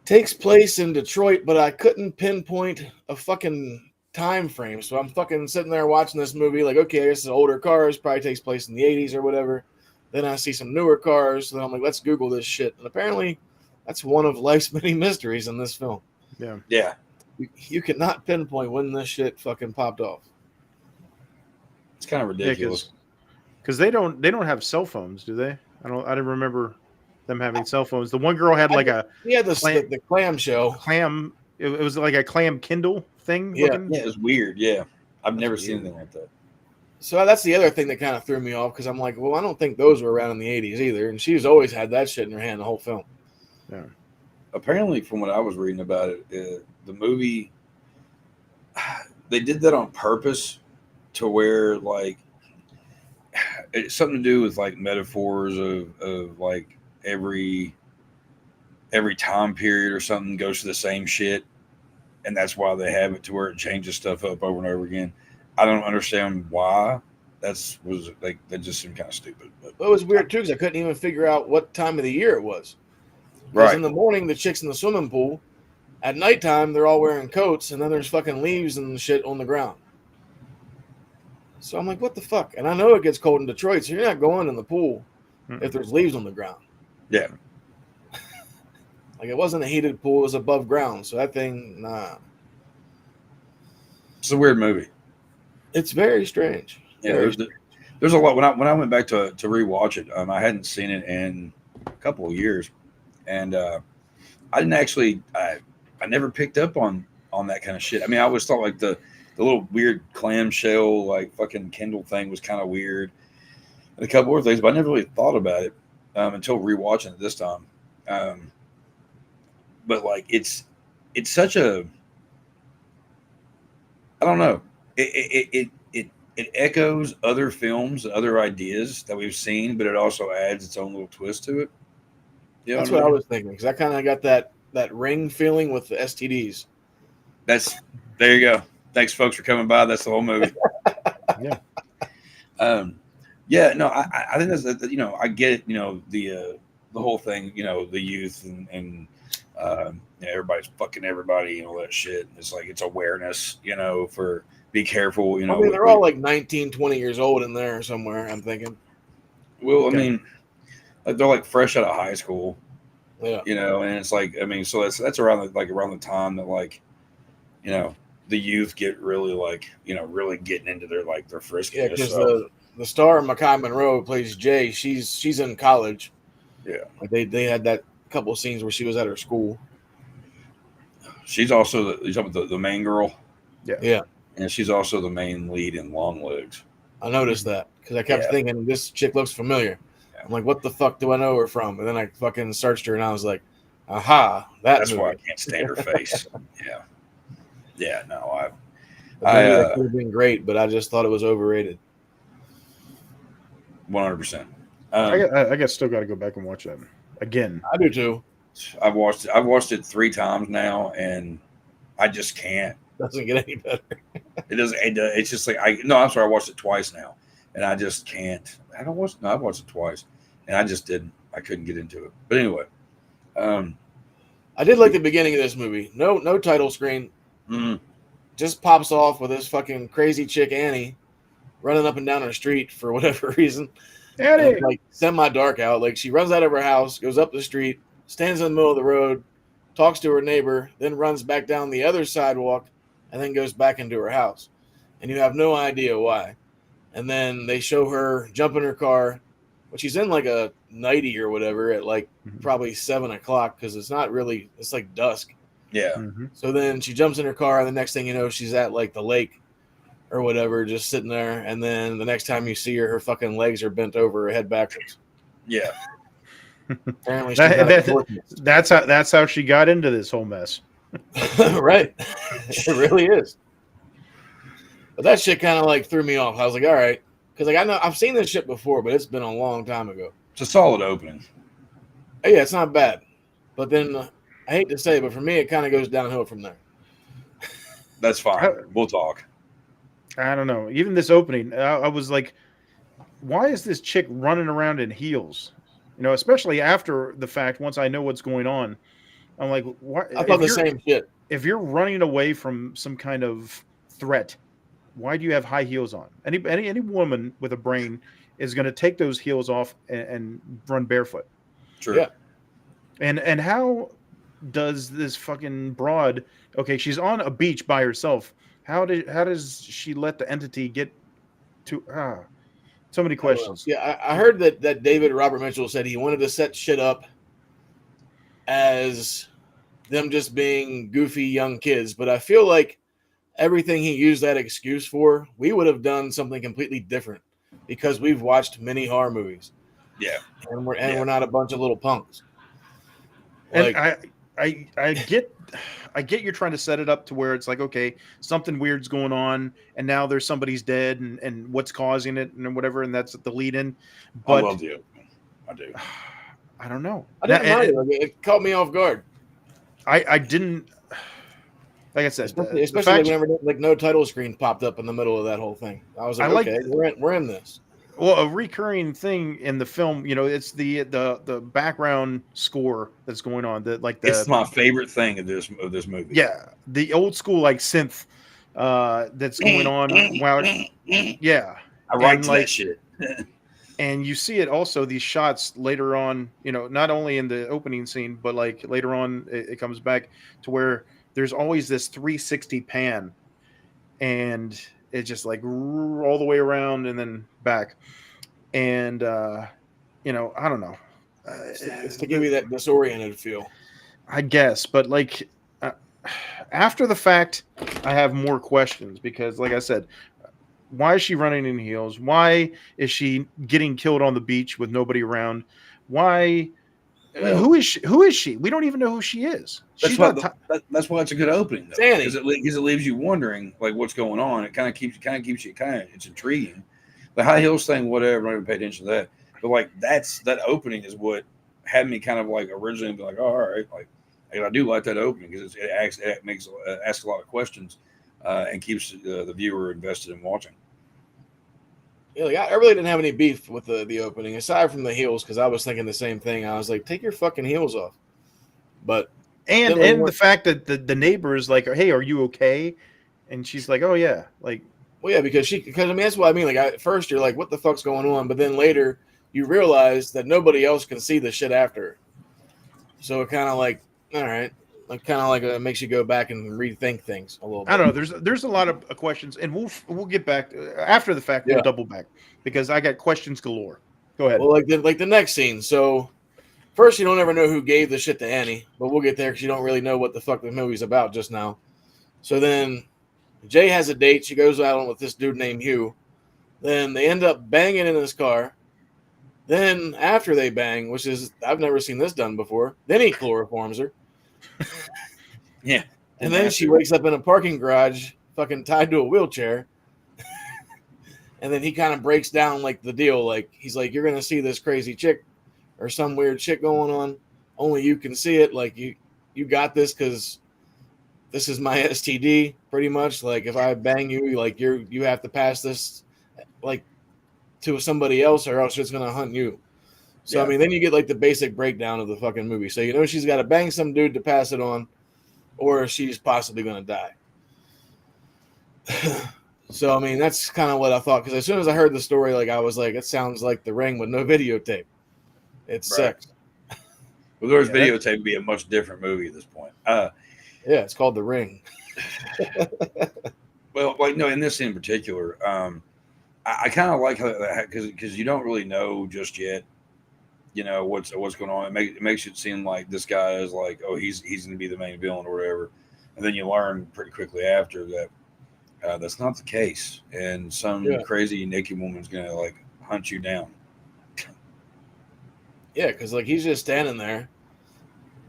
Takes place in Detroit, but I couldn't pinpoint a fucking time frame. So I'm fucking sitting there watching this movie like, okay, this is older cars, probably takes place in the 80s or whatever. Then I see some newer cars. So then I'm like, let's Google this shit. And apparently that's one of life's many mysteries in this film. Yeah. Yeah. You cannot pinpoint when this shit fucking popped off. It's kind of ridiculous. Because they don't have cell phones, do they? I didn't remember them having cell phones. The one girl had like the clamshell. Clam. It was like a clam Kindle thing. Yeah. Looking. Yeah, it was weird. Yeah. I've never seen anything like that. So that's the other thing that kind of threw me off, because I'm like, well, I don't think those were around in the 80s either. And she's always had that shit in her hand the whole film. Yeah. Apparently, from what I was reading about it, the movie, they did that on purpose to where, like, it's something to do with, like, metaphors of like, every time period or something goes to the same shit. And that's why they have it to where it changes stuff up over and over again. I don't understand why. That just seemed kind of stupid. But it was weird, too, because I couldn't even figure out what time of the year it was. Right. In the morning, the chicks in the swimming pool. At nighttime, they're all wearing coats, and then there's fucking leaves and shit on the ground. So I'm like, what the fuck? And I know it gets cold in Detroit, so you're not going in the pool if there's leaves on the ground. Yeah. Like, it wasn't a heated pool, it was above ground. So that thing, nah. It's a weird movie. It's very strange. Yeah, there's a lot when I went back to rewatch it. I hadn't seen it in a couple of years, and I didn't actually. I never picked up on that kind of shit. I mean, I always thought like the little weird clamshell like fucking Kindle thing was kind of weird, and a couple other things, but I never really thought about it until rewatching it this time. But like it's such a, I don't know. It echoes other films, other ideas that we've seen, but it also adds its own little twist to it. You know That's what what I was thinking, because I kind of got that Ring feeling with the STDs. There you go. Thanks, folks, for coming by. That's the whole movie. Yeah. Yeah. No, I think that's I get it. The whole thing. The youth and everybody's fucking everybody and all that shit. It's like it's awareness. For be careful. I mean, they're all like 19, 20 years old in there somewhere, I'm thinking. Well, I mean, they're like fresh out of high school. Yeah. And it's like, I mean, so that's around the time that like, the youth get really like, really getting into their friskiness. Yeah, because the star Makai Monroe plays Jay. She's in college. Yeah. Like they had that couple of scenes where she was at her school. She's also the main girl. Yeah. Yeah. And she's also the main lead in Long Legs. I noticed that because I kept thinking this chick looks familiar. Yeah. I'm like, what the fuck do I know her from? And then I fucking searched her and I was like, aha, that's why I can't stand her face. Yeah. Yeah, no, that could have been great, but I just thought it was overrated. 100%. I guess still got to go back and watch that again. I do too. I've watched it 3 times now, and I just can't. Doesn't get any better. It doesn't. It's just like I'm sorry. I watched it twice now, and I just can't. I've watched it twice, and I just didn't. I couldn't get into it. But anyway, I did like the beginning of this movie. No title screen. Mm-hmm. Just pops off with this fucking crazy chick Annie running up and down her street for whatever reason. Annie, like semi-dark out. Like she runs out of her house, goes up the street, stands in the middle of the road, talks to her neighbor, then runs back down the other sidewalk, and then goes back into her house. And you have no idea why. And then they show her jump in her car, but she's in like a nightie or whatever at like probably 7 o'clock because it's like dusk. Yeah. Mm-hmm. So then she jumps in her car, and the next thing you know, she's at like the lake or whatever, just sitting there. And then the next time you see her, her fucking legs are bent over, her head backwards. Yeah. Apparently, that's how she got into this whole mess. Right. It really is. But that shit kind of like threw me off. I was like, all right, because like I've seen this shit before, but it's been a long time ago. It's a solid opening. Yeah, it's not bad. But then I hate to say, but for me, it kind of goes downhill from there. That's fine. We'll talk. I don't know. Even this opening, I was like, why is this chick running around in heels? Especially after the fact, once I know what's going on, I'm like, why? I thought the same shit. If you're running away from some kind of threat, why do you have high heels on? Any woman with a brain is going to take those heels off and run barefoot. True. Yeah. And how does this fucking broad? Okay, she's on a beach by herself. How does she let the entity get to? So many questions. Yeah, I heard that David Robert Mitchell said he wanted to set shit up as them just being goofy young kids, but I feel like everything he used that excuse for, we would have done something completely different because we've watched many horror movies. Yeah, and we're not a bunch of little punks. And I get you're trying to set it up to where it's like, okay, something weird's going on, and now there's somebody's dead, and what's causing it, and whatever, and that's the lead in. But I love you. I do. I don't know. I didn't mind it. It caught me off guard. I didn't. Like I said, especially whenever like no title screen popped up in the middle of that whole thing. I was like, okay, we're in this. Well, a recurring thing in the film, it's the background score that's going on. It's my favorite thing of this movie. Yeah, the old school like synth that's going on. Wow, yeah, I like that shit. And you see it also these shots later on. Not only in the opening scene, but like later on, it comes back to where there's always this 360 pan, and It's just like all the way around and then back. And, you know, I don't know. It's to give you that disoriented feel. I guess. But like after the fact, I have more questions because, like I said, why is she running in heels? Why is she getting killed on the beach with nobody around? Why? Well, who is she? Who is she? We don't even know who she is. That's She's why not that's why it's a good opening, though, Danny. because it leaves you wondering like what's going on. It kind of keeps you it's intriguing. The high heels thing, whatever, I don't even pay attention to that. But like that opening is what had me kind of like originally be like, oh, all right, like I do like that opening because it asks a lot of questions and keeps the viewer invested in watching. Yeah, like I really didn't have any beef with the opening aside from the heels because I was thinking the same thing. I was like, take your fucking heels off. But and the fact that the neighbor is like, hey, are you okay? And she's like, oh yeah, like, well, yeah, because I mean that's what I mean. Like at first you're like, what the fuck's going on? But then later you realize that nobody else can see the shit after. So it kind of like, all right, like kind of like makes you go back and rethink things a little bit. I don't know. There's a lot of questions, and we'll get back after the fact. Yeah. We'll double back because I got questions galore. Go ahead. Well, like the next scene. So first you don't ever know who gave the shit to Annie, but we'll get there because you don't really know what the fuck the movie's about just now. So then Jay has a date. She goes out with this dude named Hugh. Then they end up banging in his car. Then after they bang, which is I've never seen this done before, then he chloroforms her. Yeah. And then she wakes up in a parking garage, fucking tied to a wheelchair. And then he kind of breaks down like the deal. Like he's like, you're gonna see this crazy chick or some weird shit going on. Only you can see it. Like you got this because this is my STD, pretty much. Like if I bang you, like you have to pass this like to somebody else or else it's gonna hunt you. So yeah. I mean, then you get like the basic breakdown of the fucking movie. So you know she's got to bang some dude to pass it on, or she's possibly gonna die. So I mean, that's kind of what I thought. Because as soon as I heard the story, like I was like, it sounds like The Ring with no videotape. It's right. sex. Well, there was videotape, would be a much different movie at this point. Yeah, it's called The Ring. Well, like no, in this in particular, I kind of like how because you don't really know just yet, you know what's going on. It makes it seem like this guy is like, oh, he's going to be the main villain or whatever, and then you learn pretty quickly after that that's not the case, and some crazy naked woman's going to like hunt you down. Yeah, because like he's just standing there.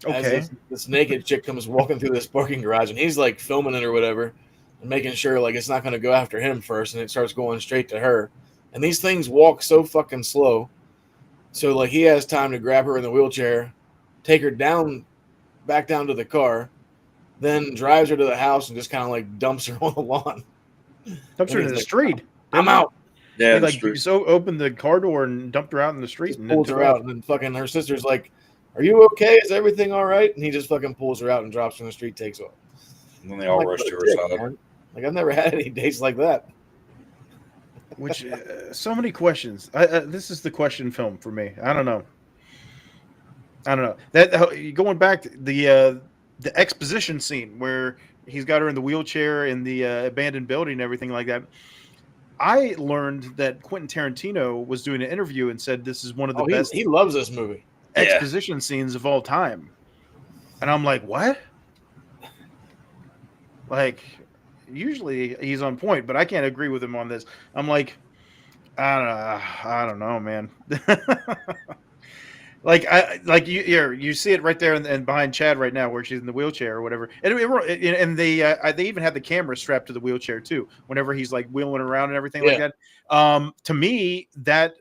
Okay. As this naked chick comes walking through this parking garage, and he's like filming it or whatever, and making sure like it's not going to go after him first, and it starts going straight to her. And these things walk so fucking slow, so like he has time to grab her in the wheelchair, take her back down to the car, then drives her to the house and just kind of like dumps her on the lawn. Dumps her in the street. I'm out. Yeah, like so opened the car door and dumped her out in the street and pulls her out, and then fucking her sister's like, "Are you okay? Is everything all right?" And he just fucking pulls her out and drops her in the street, takes off. And then they all rush to her side. Man. Like I've never had any dates like that. Which so many questions. This is the question film for me. I don't know. That going back to the exposition scene where he's got her in the wheelchair in the abandoned building and everything like that. I learned that Quentin Tarantino was doing an interview and said this is one of the best. He loves this movie. Exposition scenes of all time. And I'm like, what? Like, usually he's on point, but I can't agree with him on this. I'm like, I don't know, man. You see it right there and behind Chad right now where she's in the wheelchair or whatever. And they even had the camera strapped to the wheelchair too. Whenever he's like wheeling around and everything like that. To me, that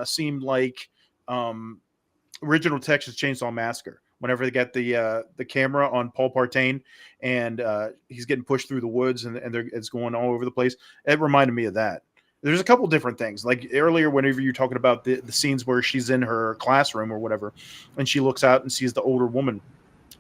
seemed like original Texas Chainsaw Massacre. Whenever they got the camera on Paul Partain and he's getting pushed through the woods and it's going all over the place. It reminded me of that. There's a couple different things. Like earlier, whenever you're talking about the scenes where she's in her classroom or whatever, and she looks out and sees the older woman,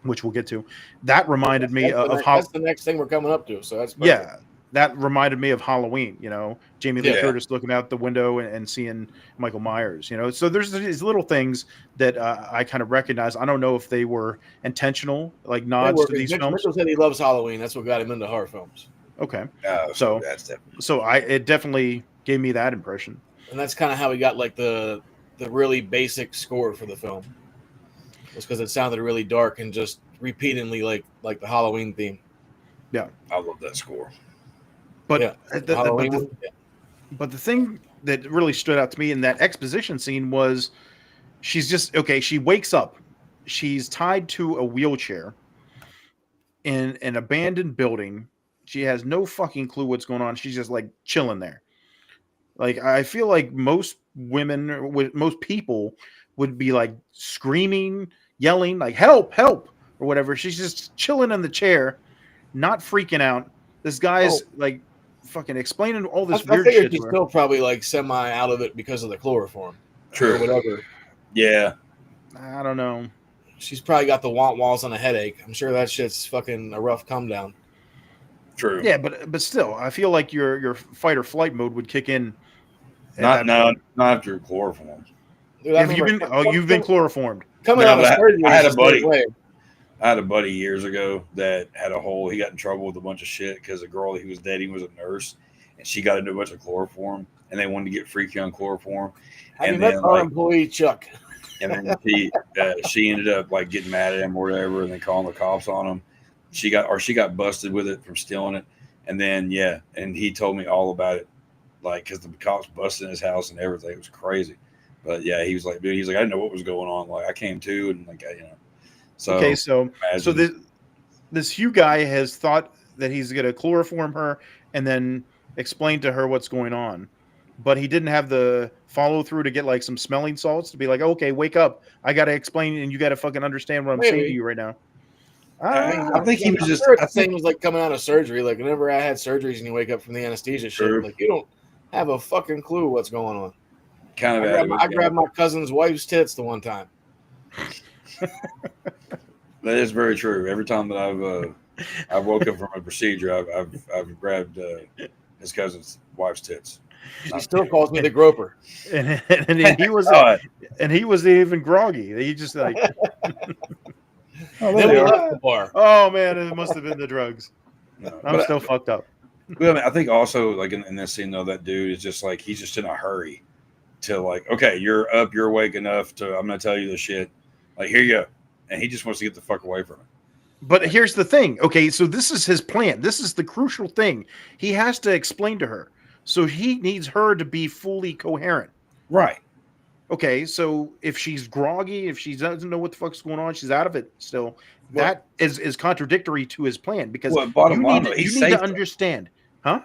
which we'll get to. That reminded me of how. That's the next thing we're coming up to. So that's perfect. Yeah. That reminded me of Halloween, you know, Jamie Lee Curtis looking out the window and seeing Michael Myers, you know. So there's these little things that I kind of recognize. I don't know if they were intentional, like nods to these films. Mitchell said he loves Halloween. That's what got him into horror films. Okay. So that's definitely. So it definitely gave me that impression. And that's kind of how we got like the really basic score for the film. Was because it sounded really dark and just repeatedly like the Halloween theme. Yeah. I love that score. But Yeah. but the thing that really stood out to me in that exposition scene was she's just okay. She wakes up. She's tied to a wheelchair in an abandoned building. She has no fucking clue what's going on. She's just like chilling there. Like I feel like most women, most people would be like screaming, yelling, like help, help, or whatever. She's just chilling in the chair, not freaking out. This guy's like fucking explaining all this weird I figured shit. she's still probably like semi out of it because of the chloroform. True. Or whatever. Yeah. I don't know. She's probably got the want walls and a headache. I'm sure that shit's fucking a rough come down. True. Yeah, but still, I feel like your fight or flight mode would kick in. Not after chloroform. Dude, Have you been? You've been chloroformed. Coming out of surgery. I had a buddy. I had a buddy years ago that had a whole. He got in trouble with a bunch of shit because a girl he was dating was a nurse, and she got into a bunch of chloroform, and they wanted to get freaky on chloroform. Have you met our employee Chuck? And then she ended up like getting mad at him or whatever, and then calling the cops on him. She got busted with it from stealing it, and then and he told me all about it, like because the cops busted in his house and everything. It was crazy, but yeah, he was like, dude, he's like, I didn't know what was going on. Like I came to, and like So okay, so this Hugh guy has thought that he's gonna chloroform her and then explain to her what's going on, but he didn't have the follow through to get like some smelling salts to be like, okay, wake up, I gotta explain and you gotta fucking understand what I'm saying to you right now. I think he was just. I think it was like coming out of surgery. Like whenever I had surgeries and you wake up from the anesthesia shit, like you don't have a fucking clue what's going on. Kind of. I grabbed my cousin's wife's tits the one time. That is very true. Every time that I've woke up from a procedure, I've grabbed his cousin's wife's tits. She still calls me the groper, and he was and he was even groggy. He just like. Then we left the bar. Oh man, it must have been the drugs. No, I'm still fucked up. But I mean, I think also like in this scene though, that dude is just like he's just in a hurry to like, okay, you're up, you're awake enough to I'm gonna tell you this shit. Like here you go, and he just wants to get the fuck away from it. But here's the thing. Okay, so this is his plan. This is the crucial thing. He has to explain to her. So he needs her to be fully coherent. Right. Okay, so if she's groggy, if she doesn't know what the fuck's going on, she's out of it still. That is contradictory to his plan because bottom line, you need to understand. Huh?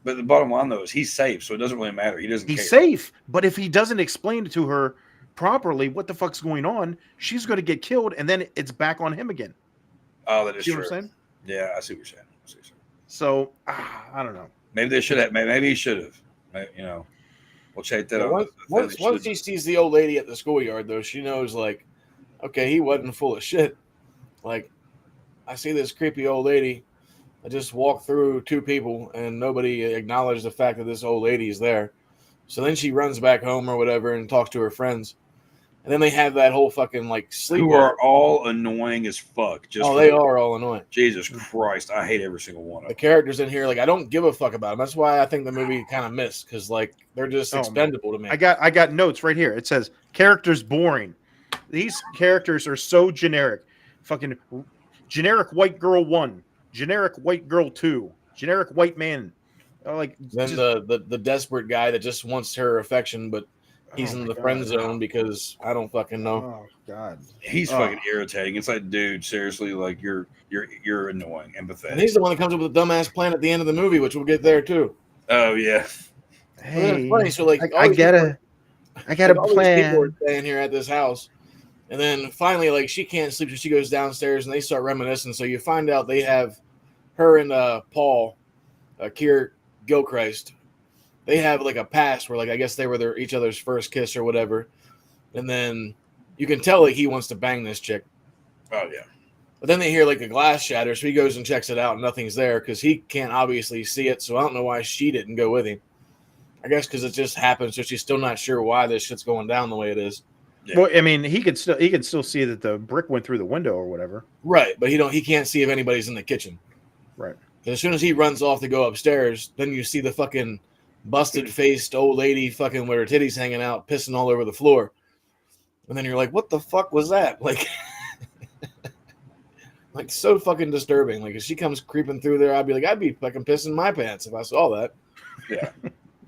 But the bottom line though is he's safe, so it doesn't really matter. He's care. Safe, but if he doesn't explain to her properly what the fuck's going on, she's going to get killed, and then it's back on him again. Oh, that is true. What I'm saying? Yeah, I see what you're saying. So I don't know. Maybe they should have. Maybe he should have. We'll check that out. Once she sees the old lady at the schoolyard, though, she knows, like, okay, he wasn't full of shit. Like, I see this creepy old lady. I just walked through two people, and nobody acknowledged the fact that this old lady is there. So then she runs back home or whatever and talks to her friends. And then they have that whole fucking, like, sleep. Who are all annoying as fuck. They are all annoying. Jesus Christ. I hate every single one of them. The characters in here, like, I don't give a fuck about them. That's why I think the movie kind of missed, because, like, they're just expendable to me. I got notes right here. It says, characters boring. These characters are so generic. Fucking generic white girl 1, generic white girl 2, generic white man. Like then the desperate guy that just wants her affection, but he's in the friend zone because I don't fucking know. Oh God, he's fucking irritating. It's like, dude, seriously, like you're annoying, empathetic. And he's the one that comes up with the dumbass plan at the end of the movie, which we'll get there too. Oh yeah. Hey, funny. So like, I got a plan. People are staying here at this house, and then finally, like, she can't sleep, so she goes downstairs, and they start reminiscing. So you find out they have her and Paul, Keir Gilchrist. They have like a past where, like, I guess they were each other's first kiss or whatever, and then you can tell like he wants to bang this chick. Oh yeah. But then they hear like a glass shatter, so he goes and checks it out, and nothing's there because he can't obviously see it. So I don't know why she didn't go with him. I guess because it just happened, so she's still not sure why this shit's going down the way it is. Yeah. Well, I mean, he can still see that the brick went through the window or whatever. Right, but he can't see if anybody's in the kitchen. Right. As soon as he runs off to go upstairs, then you see the fucking busted-faced old lady fucking with her titties hanging out, pissing all over the floor. And then you're like, what the fuck was that? Like, like so fucking disturbing. Like, if she comes creeping through there, I'd be fucking pissing my pants if I saw that. Yeah.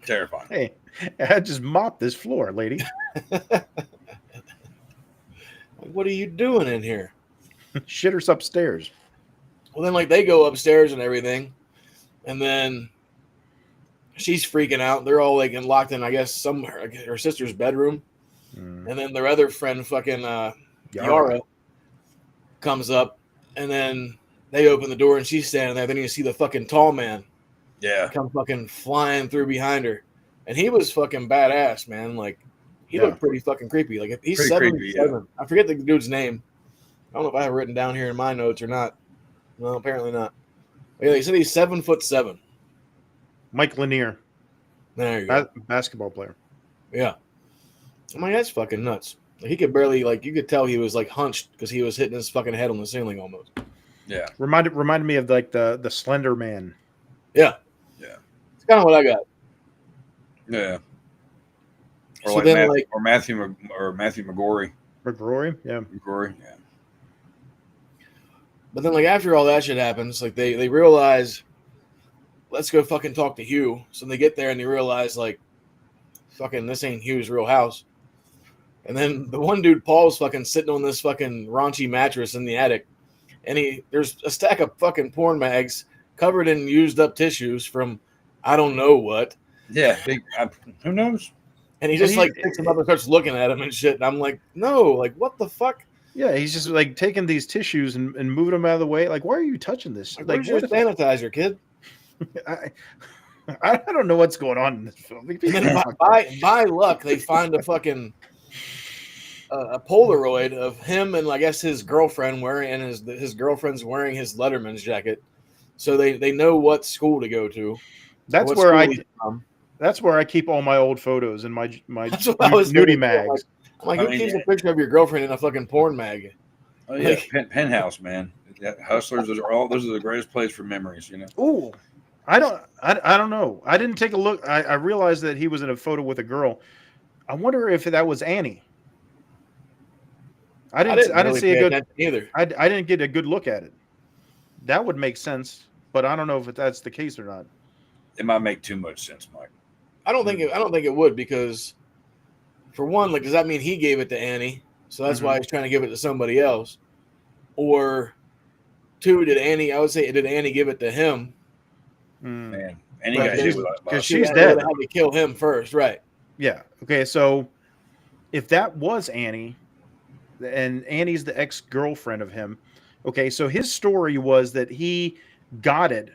Terrifying. Hey, I just mopped this floor, lady. Like, what are you doing in here? Shitter's upstairs. Well, then, like, they go upstairs and everything, and then she's freaking out. They're all, like, locked in, I guess, her sister's bedroom. And then their other friend, fucking Yara, comes up, and then they open the door, and she's standing there. Then you see the fucking tall man come fucking flying through behind her. And he was fucking badass, man. Like, he looked pretty fucking creepy. Like, he's Pretty 7'7". creepy, yeah. I forget the dude's name. I don't know if I have it written down here in my notes or not. No, apparently not. But yeah, they said he's 7'7". Mike Lanier, There you go. basketball player. Yeah. I'm like, that's fucking nuts. Like, he could barely, like, you could tell he was, like, hunched because he was hitting his fucking head on the ceiling almost. Yeah. Reminded me of, like, the Slender Man. Yeah. Yeah. It's kind of what I got. Yeah. Or So like then, Matthew McGorry. McGrory? Yeah. McGorry, yeah. But then, like, after all that shit happens, like, they realize, let's go fucking talk to Hugh. So they get there and they realize, like, fucking this ain't Hugh's real house. And then the one dude, Paul's fucking sitting on this fucking raunchy mattress in the attic. And there's a stack of fucking porn mags covered in used up tissues from I don't know what. Yeah. Who knows? And he just, like, picks them up and starts looking at them and shit. And I'm like, no, like, what the fuck? Yeah, he's just like taking these tissues and moving them out of the way. Like, why are you touching this? Like, Like, where's your sanitizer, kid? I don't know what's going on in this film. And then by luck, they find a fucking a Polaroid of him and I guess his girlfriend wearing, and his girlfriend's wearing his Letterman's jacket, so they know what school to go to. That's where I keep all my old photos in my nudie mags. I'm like, who keeps a picture of your girlfriend in a fucking porn mag? Oh yeah, Penthouse, man. Hustlers, those are the greatest place for memories, you know. Ooh, I don't know. I didn't take a look. I realized that he was in a photo with a girl. I wonder if that was Annie. I didn't see a good either. I didn't get a good look at it. That would make sense, but I don't know if that's the case or not. It might make too much sense, Mike. I don't think it would, because for one, like, does that mean he gave it to Annie? So that's why he's trying to give it to somebody else. Or two, did Annie give it to him? Man, Annie got hit with that because she's dead. dead. Had to kill him first, right? Yeah. Okay. So if that was Annie, and Annie's the ex-girlfriend of him, okay. So his story was that he got it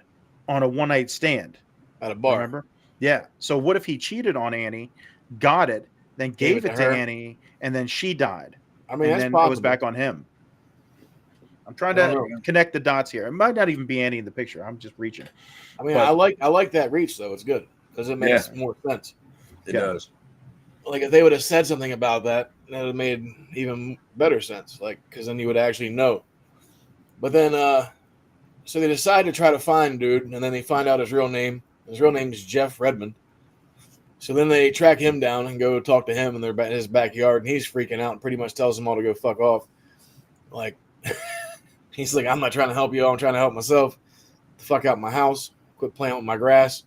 on a one-night stand At a bar. Remember? Yeah. So what if he cheated on Annie, got it, then gave it to Annie, and then she died? I mean, and that's then possible. it was back on him. I'm trying to connect the dots here. It might not even be Annie in the picture. I'm just reaching. I mean, I like that reach though. It's good because it makes more sense. It does. Like, if they would have said something about that, that would have made even better sense. Like, because then you would actually know. But then, so they decide to try to find dude, and then they find out his real name. His real name is Jeff Redmond. So then they track him down and go talk to him in his backyard, and he's freaking out and pretty much tells them all to go fuck off. Like, he's like, I'm not trying to help you. I'm trying to help myself. The fuck out my house. Quit playing with my grass.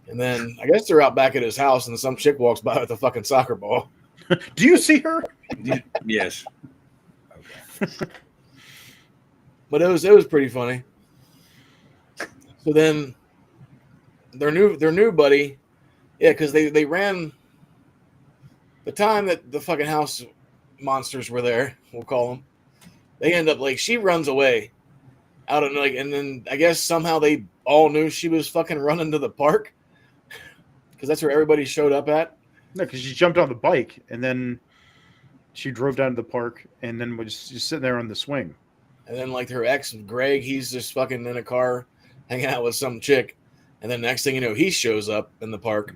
And then I guess they're out back at his house, and some chick walks by with a fucking soccer ball. Do you see her? Yes. Okay. But it was pretty funny. So then their new buddy, yeah, because they ran the time that the fucking house monsters were there, we'll call them. They end up, like, she runs away out of, like, and then I guess somehow they all knew she was fucking running to the park because that's where everybody showed up at. No, because she jumped on the bike and then she drove down to the park and then was just sitting there on the swing. And then, like, her ex, Greg, he's just fucking in a car hanging out with some chick. And then next thing you know, he shows up in the park.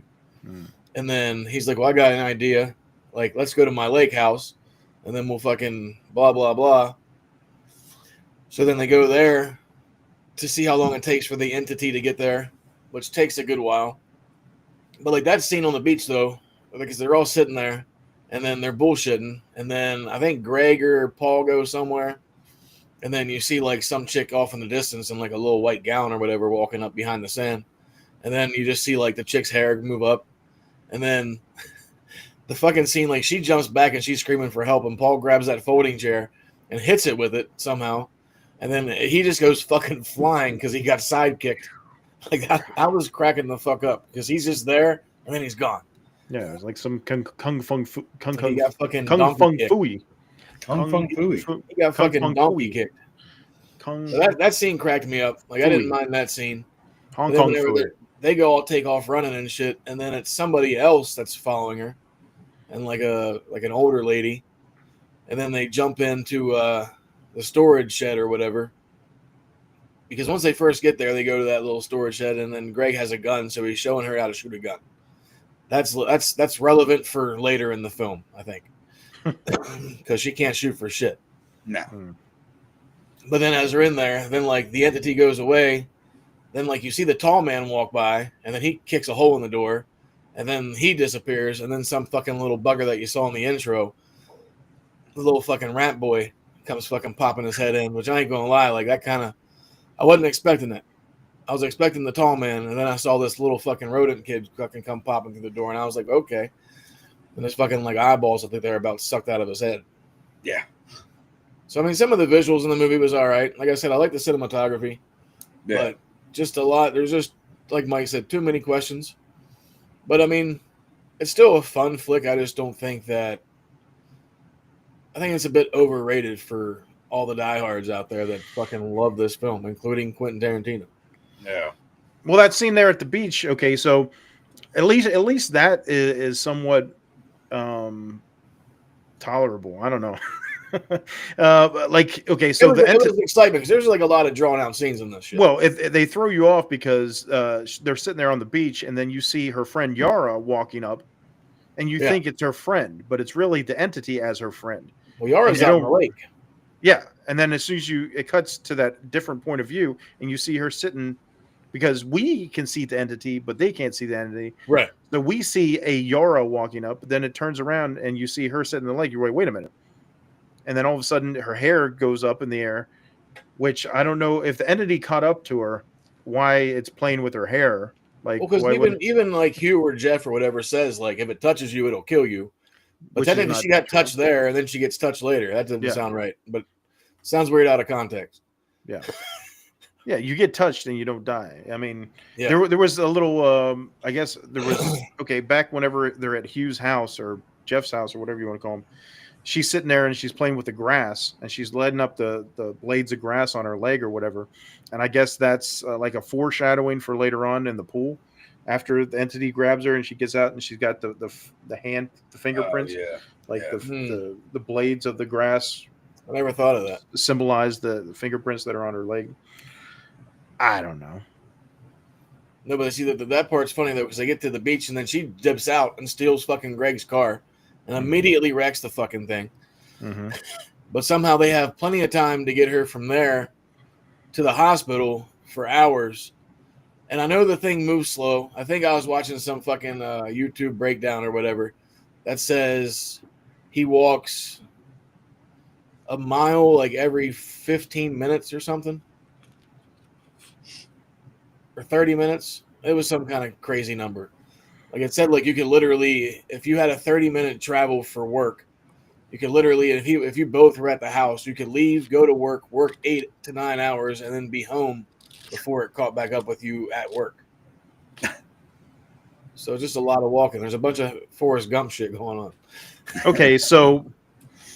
And then he's like, well, I got an idea. Like, let's go to my lake house. And then we'll fucking blah, blah, blah. So then they go there to see how long it takes for the entity to get there, which takes a good while. But like that scene on the beach though, because they're all sitting there and then they're bullshitting, and then I think Greg or Paul go somewhere, and then you see like some chick off in the distance in like a little white gown or whatever walking up behind the sand, and then you just see like the chick's hair move up, and then the fucking scene, like she jumps back and she's screaming for help, and Paul grabs that folding chair and hits it with it somehow, and then he just goes fucking flying because he got sidekicked. Like I was cracking the fuck up because he's just there and then he's gone. Yeah, it's like some kung fung fu. He got fucking Kung fung kicked. fooey. Kung Fung Fooey. He got Kung fucking fung donkey fooey. kicked. Kung So that scene cracked me up. Like I didn't mind that scene. Hong But then Kong whenever fooey. they go all take off running and shit, and then it's somebody else that's following her, and like an older lady, and then they jump into the storage shed or whatever. Because once they first get there, they go to that little storage shed, and then Greg has a gun, so he's showing her how to shoot a gun. That's relevant for later in the film, I think, because she can't shoot for shit. No. But then as they're in there, then like the entity goes away. Then like you see the tall man walk by, and then he kicks a hole in the door, and then he disappears, and then some fucking little bugger that you saw in the intro, the little fucking rat boy, comes fucking popping his head in, which I ain't gonna lie, like that kind of, I wasn't expecting that. I was expecting the tall man, and then I saw this little fucking rodent kid fucking come popping through the door, and I was like, okay. And there's fucking like eyeballs, I think they're about sucked out of his head. Yeah. So I mean, some of the visuals in the movie was all right. Like I said, I like the cinematography, Yeah. but just a lot. There's just, like Mike said, too many questions. But I mean, it's still a fun flick. I just don't think that. I think it's a bit overrated for all the diehards out there that fucking love this film, including Quentin Tarantino. Yeah. Well, that scene there at the beach. Okay, so at least that is somewhat tolerable. I don't know. Like, okay, so it was excitement because there's like a lot of drawn out scenes in this shit. Well, if they throw you off because they're sitting there on the beach, and then you see her friend Yara walking up, and you think it's her friend, but it's really the entity as her friend. Well, Yara's out in the lake. Yeah, and then as soon as it cuts to that different point of view, and you see her sitting, because we can see the entity, but they can't see the entity. Right. So we see a Yara walking up, then it turns around, and you see her sitting in the lake. You're like, wait a minute. And then all of a sudden, her hair goes up in the air, which I don't know if the entity caught up to her, why it's playing with her hair. Like, because even like Hugh or Jeff or whatever says, like, if it touches you, it'll kill you. But technically, she got touched there, and then she gets touched later. That doesn't sound right, but sounds weird out of context. Yeah. Yeah, you get touched and you don't die. I mean, Yeah. there was a little, I guess there was, okay, back whenever they're at Hugh's house or Jeff's house or whatever you want to call him, she's sitting there and she's playing with the grass, and she's letting up the blades of grass on her leg or whatever. And I guess that's like a foreshadowing for later on in the pool, after the entity grabs her and she gets out and she's got the fingerprints, the blades of the grass. I never thought of that. Symbolize the fingerprints that are on her leg. I don't know. No, but see that part's funny though, because they get to the beach and then she dips out and steals fucking Greg's car and immediately wrecks the fucking thing. Mm-hmm. But somehow they have plenty of time to get her from there to the hospital for hours. And I know the thing moves slow. I think I was watching some fucking YouTube breakdown or whatever that says he walks a mile like every 15 minutes or something. Or 30 minutes. It was some kind of crazy number. Like it said, like you could literally, if you had a 30-minute travel for work, you could literally, if you both were at the house, you could leave, go to work 8 to 9 hours, and then be home before it caught back up with you at work. So just a lot of walking. There's a bunch of Forrest Gump shit going on. Okay, so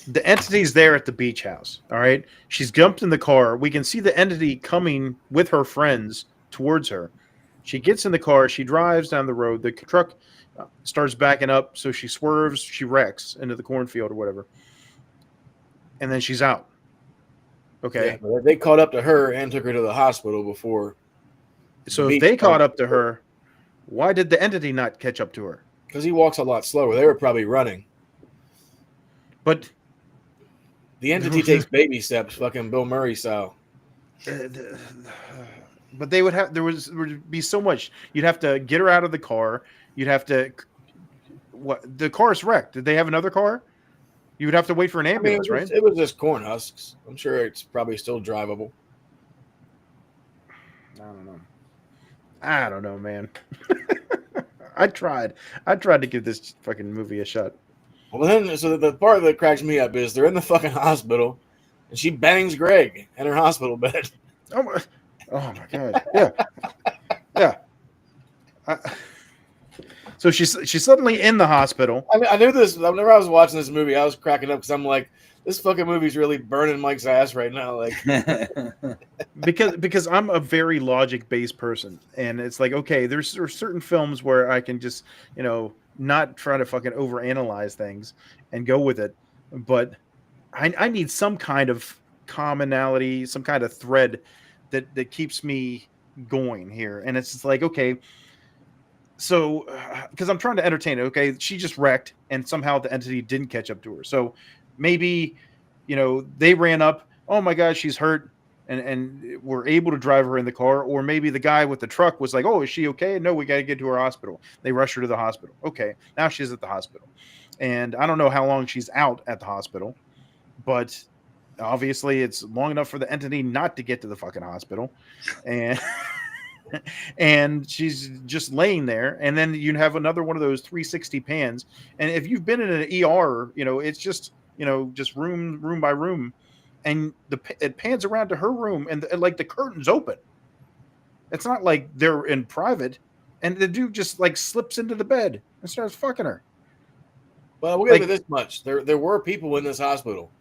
the entity's there at the beach house. All right, she's jumped in the car. We can see the entity coming with her friends towards her. She gets in the car. She drives down the road. The truck starts backing up, so she swerves. She wrecks into the cornfield or whatever, and then she's out. Okay, yeah, they caught up to her and took her to the hospital before. So if they caught up to her, why did the entity not catch up to her? Because he walks a lot slower. They were probably running. But the entity takes baby steps, fucking Bill Murray style. but they would have. There would be so much. You'd have to get her out of the car. You'd have to. What the car's wrecked? Did they have another car? You would have to wait for an ambulance, right? It was just corn husks. I'm sure it's probably still drivable. I don't know, man. I tried to give this fucking movie a shot. Well, then, so the part that cracks me up is they're in the fucking hospital, and she bangs Greg in her hospital bed. Oh my god! Yeah, yeah. So she's suddenly in the hospital. I mean, I knew this. Whenever I was watching this movie, I was cracking up because I'm like, this fucking movie's really burning Mike's ass right now. Like, because I'm a very logic-based person, and it's like, okay, there's certain films where I can just, not try to fucking overanalyze things and go with it, but I need some kind of commonality, some kind of thread that keeps me going here, and it's just like, okay. So, because I'm trying to entertain it, okay, she just wrecked, and somehow the entity didn't catch up to her. So maybe, they ran up. Oh my God, she's hurt, and were able to drive her in the car. Or maybe the guy with the truck was like, "Oh, is she okay? No, we got to get to her hospital." They rush her to the hospital. Okay, now she's at the hospital, and I don't know how long she's out at the hospital, but obviously it's long enough for the entity not to get to the fucking hospital, and. And she's just laying there, and then you have another one of those 360 pans. And if you've been in an ER, it's just just room by room, and it pans around to her room, and like the curtains open. It's not like they're in private, and the dude just like slips into the bed and starts fucking her. Well, we'll get to this much. There were people in this hospital.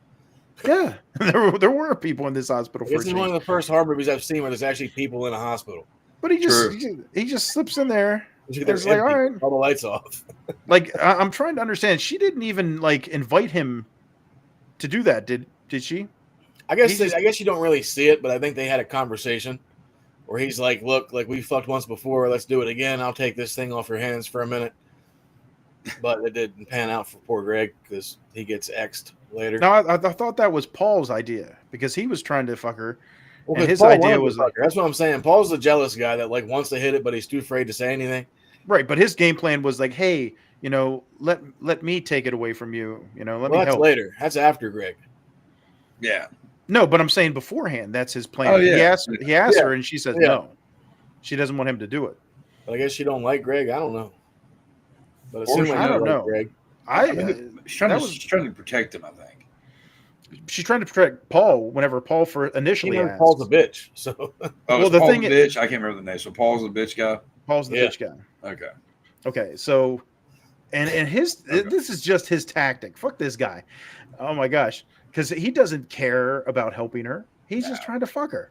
Yeah, there were people in this hospital. This is one of the first horror movies I've seen where there's actually people in a hospital. But he just slips in there. There's like, all right, all the lights off. Like, I'm trying to understand. She didn't even like invite him to do that. Did she? I guess you don't really see it, but I think they had a conversation where he's like, "Look, like we fucked once before. Let's do it again. I'll take this thing off your hands for a minute." But it didn't pan out for poor Greg because he gets X'd later. No, I thought that was Paul's idea because he was trying to fuck her. Well, and his Paul idea was like, that's what I'm saying. Paul's the jealous guy that like wants to hit it, but he's too afraid to say anything. Right, but his game plan was like, hey, let me take it away from you. Let me help. That's later. That's after Greg. Yeah. No, but I'm saying beforehand, that's his plan. Oh, yeah. He asked her, and she says no. She doesn't want him to do it. But I guess she don't like Greg. I don't know. But I don't know. Greg. She's trying to protect him, I think. She's trying to protect Paul whenever Paul initially asked. Paul's a bitch. So well, the thing is, I can't remember the name. So Paul's the bitch guy. Paul's the bitch guy. Okay. So, and this is just his tactic. Fuck this guy. Oh my gosh, because he doesn't care about helping her. He's just trying to fuck her.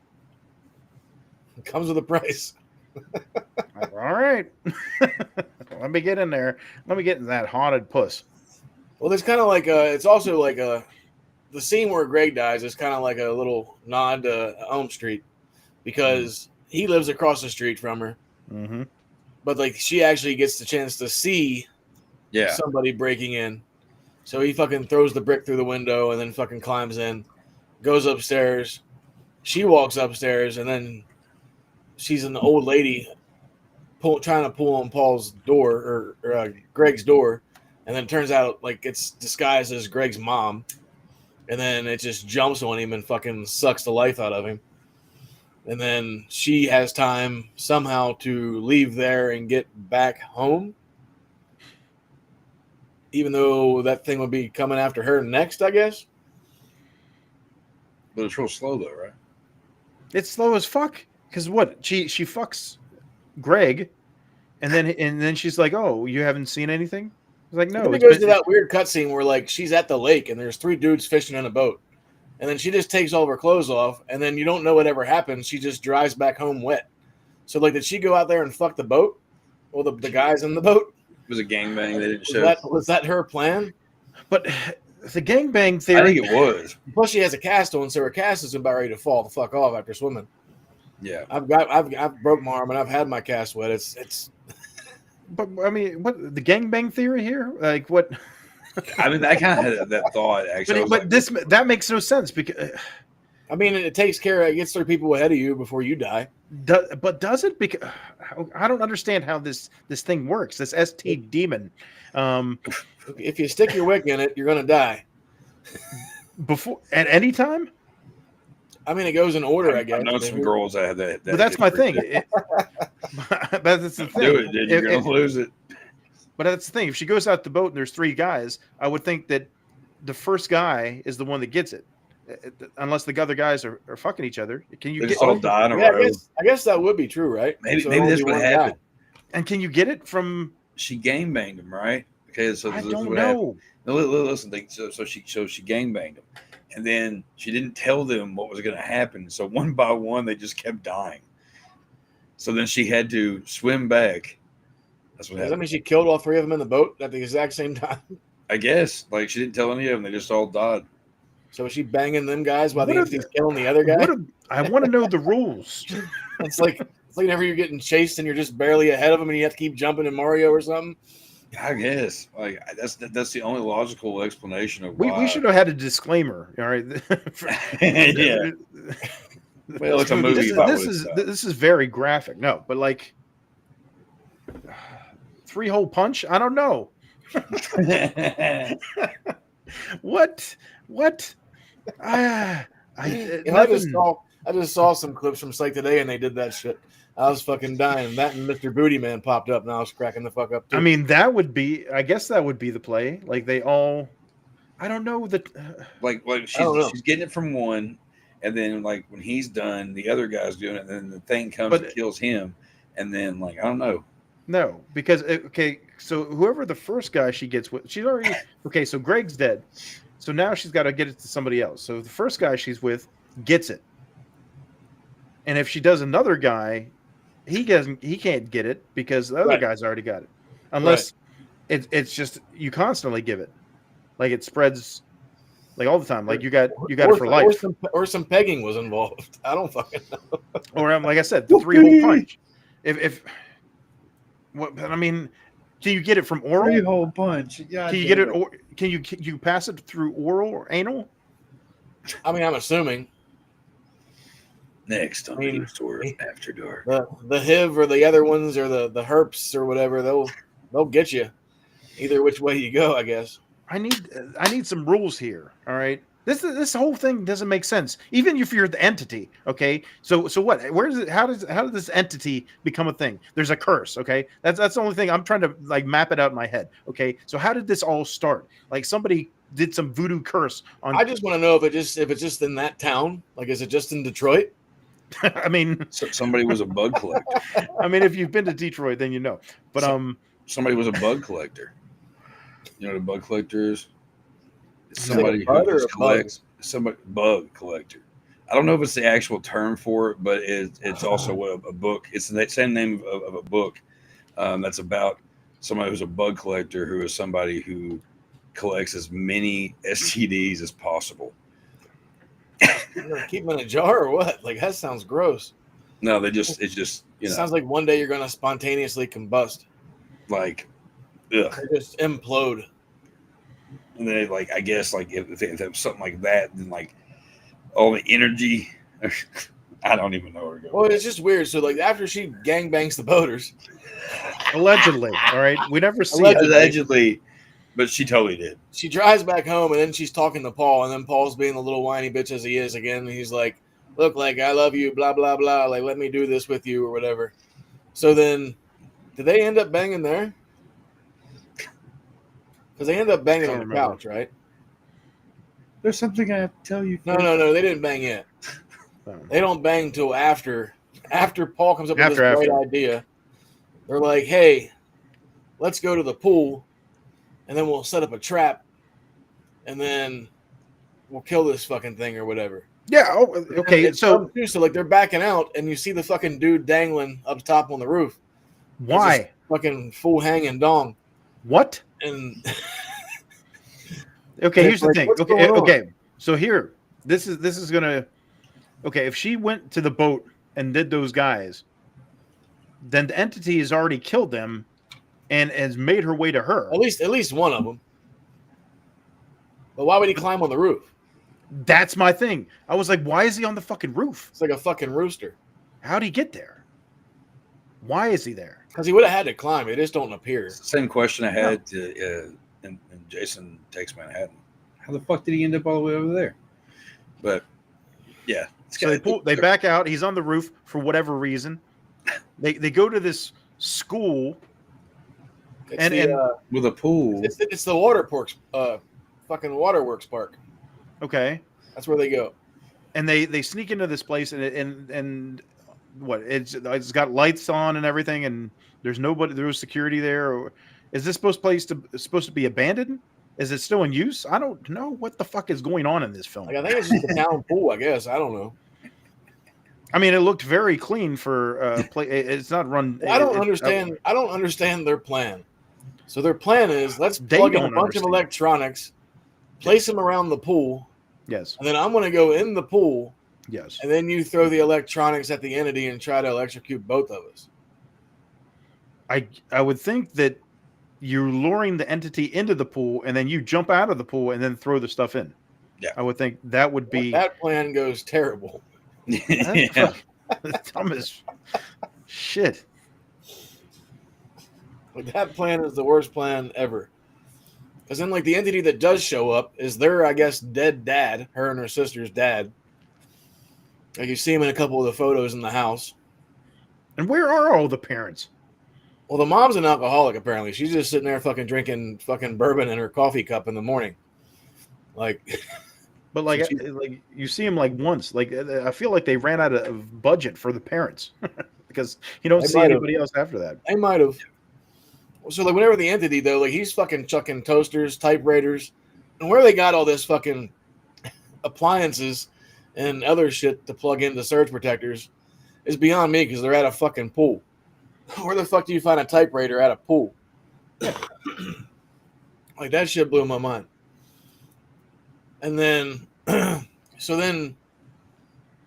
It comes with a price. All right, let me get in there. Let me get in that haunted puss. Well, there's kind of like it's also like the scene where Greg dies is kind of like a little nod to Elm Street because he lives across the street from her. Mm-hmm. But like she actually gets the chance to see somebody breaking in. So he fucking throws the brick through the window and then fucking climbs in, goes upstairs. She walks upstairs and then she's an old lady trying to pull on Paul's door or Greg's door. And then it turns out like it's disguised as Greg's mom. And then it just jumps on him and fucking sucks the life out of him. And then she has time somehow to leave there and get back home. Even though that thing would be coming after her next, I guess. But it's real slow though, right? It's slow as fuck. Because what? She fucks Greg, and then she's like, "Oh, you haven't seen anything?" It's like, no. It goes to that weird cutscene where like she's at the lake and there's 3 dudes fishing in a boat, and then she just takes all of her clothes off, and then you don't know whatever happens. She just drives back home wet. So like, did she go out there and fuck the boat? Well, the guys in the boat. It was a gangbang. They didn't show. Was that her plan? But the gangbang theory. I think it was. Plus, she has a cast on, so her cast is about ready to fall the fuck off after swimming. Yeah, I've broke my arm and I've had my cast wet. It's. But I mean, what the gangbang theory here? Like what? I mean, I kind of had that thought actually. But that makes no sense because. I mean, it takes care. It gets 3 people ahead of you before you die. But does it? Because I don't understand how this thing works. This ST demon. If you stick your wick in it, you're gonna die. Before at any time. I mean, it goes in order, I guess. I know some girls that have that. But that's my thing. That's the thing. Do it, dude. You're gonna lose it. But that's the thing. If she goes out the boat and there's 3 guys, I would think that the first guy is the one that gets it, unless the other guys are fucking each other. Can you They get? just all die in a Yeah, row. I guess that would be true, right? Maybe So maybe that's only what one happened. guy. And can you get it from? She gang banged him, right? Okay, so I this is don't what happened. know. No, listen. So she gang banged him, and then she didn't tell them what was going to happen. So one by one, they just kept dying. So then she had to swim back. That's what Does that happened. mean she killed all 3 of them in the boat at the exact same time? I guess like she didn't tell any of them. They just all died. So is she banging them guys while What the are MC's killing the other guy? I want to know the rules. It's like whenever you're getting chased and you're just barely ahead of them and you have to keep jumping in Mario or something. I guess like that's the only logical explanation of We why. should have had a disclaimer. All right. Yeah. Well, it's a movie. This is very graphic. No, but like 3-hole punch. I don't know. What? I just saw some clips from Psych today and they did that shit. I was fucking dying. That and Mr. Booty Man popped up and I was cracking the fuck up too. I mean, that would be. I guess that would be the play. Like they all. I don't know that. like she's getting it from one, and then like when he's done, the other guy's doing it, and then the thing comes and kills him, and then like I don't know. No, because okay, so whoever the first guy she gets with, she's already okay. So Greg's dead, so now she's got to get it to somebody else. So the first guy she's with gets it, and if she does another guy, he can't get it because the other guy's already got it, unless it's just you constantly give it, like it spreads, like all the time. Like you got it for life, or some pegging was involved. I don't fucking know. or like I said, the 3-hole punch. If what I mean, can you get it from oral? 3-hole punch. Can you get it? Or can you pass it through oral or anal? I mean, I'm assuming Next on the Store After Dark. the HIV or the other ones or the herps or whatever, they'll get you either which way you go, I guess. I need some rules here. All right. This whole thing doesn't make sense. Even if you're the entity, okay. So what? Where is it? How did this entity become a thing? There's a curse, okay. That's the only thing I'm trying to like map it out in my head, okay. So how did this all start? Like somebody did some voodoo curse on. I just want to know if it's just in that town. Like, is it just in Detroit? I mean, somebody was a bug collector. I mean, if you've been to Detroit, then you know. But somebody was a bug collector. You know what a bug collector is? It's somebody Like who just collects. Somebody bug collector. I don't know if it's the actual term for it, but it's also a book. It's the same name of a book that's about somebody who's a bug collector, who is somebody who collects as many STDs as possible. You're gonna keep them in a jar or what? Like, that sounds gross. No, it's just It sounds like one day you're gonna spontaneously combust. like, ugh. They just implode. And then, like, I guess, like, if it was something like that, then, like, all the energy, I don't even know where to go. Well, it's just weird. So, like, after she gangbangs the boaters, allegedly, all right, we never see allegedly, but she totally did. she drives back home, and then she's talking to Paul, and then Paul's being the little whiny bitch as he is again. And he's like, "Look, like, I love you, blah blah blah. Like, let me do this with you or whatever." So then, did they end up banging there? Because they end up banging on the couch, right? There's something I have to tell you. No, they didn't bang yet. They don't bang till after Paul comes up with this great idea. They're like, "Hey, let's go to the pool, and then we'll set up a trap, and then we'll kill this fucking thing or whatever." Yeah. Oh, okay. So like they're backing out, and you see the fucking dude dangling up top on the roof. Why? Fucking full hanging dong. What? And okay, here's the like, thing. Okay. So here, this is gonna. Okay, if she went to the boat and did those guys, then the entity has already killed them, and has made her way to her. At least one of them. But why would he climb on the roof? That's my thing. I was like, why is he on the fucking roof? It's like a fucking rooster. How'd he get there? Why is he there? Because he would have had to climb. It just don't appear. It's the same question I had to in Jason Takes Manhattan. How the fuck did he end up all the way over there? But yeah, so they back out. He's on the roof for whatever reason. They go to this school, and with a pool. It's the waterworks, fucking waterworks park. Okay, that's where they go. And they sneak into this place, and what? It's got lights on and everything, and there's nobody. There's security there. Or is this supposed to be abandoned? Is it still in use? I don't know what the fuck is going on in this film. Like, I think it's just a town pool. I guess I don't know. I mean, it looked very clean for play. It's not run. Well, I don't understand. I don't understand their plan. So their plan is let's plug in a bunch of electronics, place them around the pool. Yes. And then I'm going to go in the pool. Yes. And then you throw the electronics at the entity and try to electrocute both of us. I would think that you're luring the entity into the pool, and then you jump out of the pool and then throw the stuff in. Yeah. I would think that would be. That plan goes terrible. Yeah. Dumb as shit. Like, that plan is the worst plan ever. Because then, like, the entity that does show up is their, I guess, dead dad, her and her sister's dad. Like, you see him in a couple of the photos in the house. And where are all the parents? Well, the mom's an alcoholic, apparently. She's just sitting there fucking drinking fucking bourbon in her coffee cup in the morning. Like... But like you see him like once. Like I feel like they ran out of budget for the parents because you don't see anybody else after that. They might have. So like whenever the entity though, like he's fucking chucking toasters, typewriters, and where they got all this fucking appliances and other shit to plug into surge protectors is beyond me because they're at a fucking pool. Where the fuck do you find a typewriter at a pool? Like that shit blew my mind. And then, so then,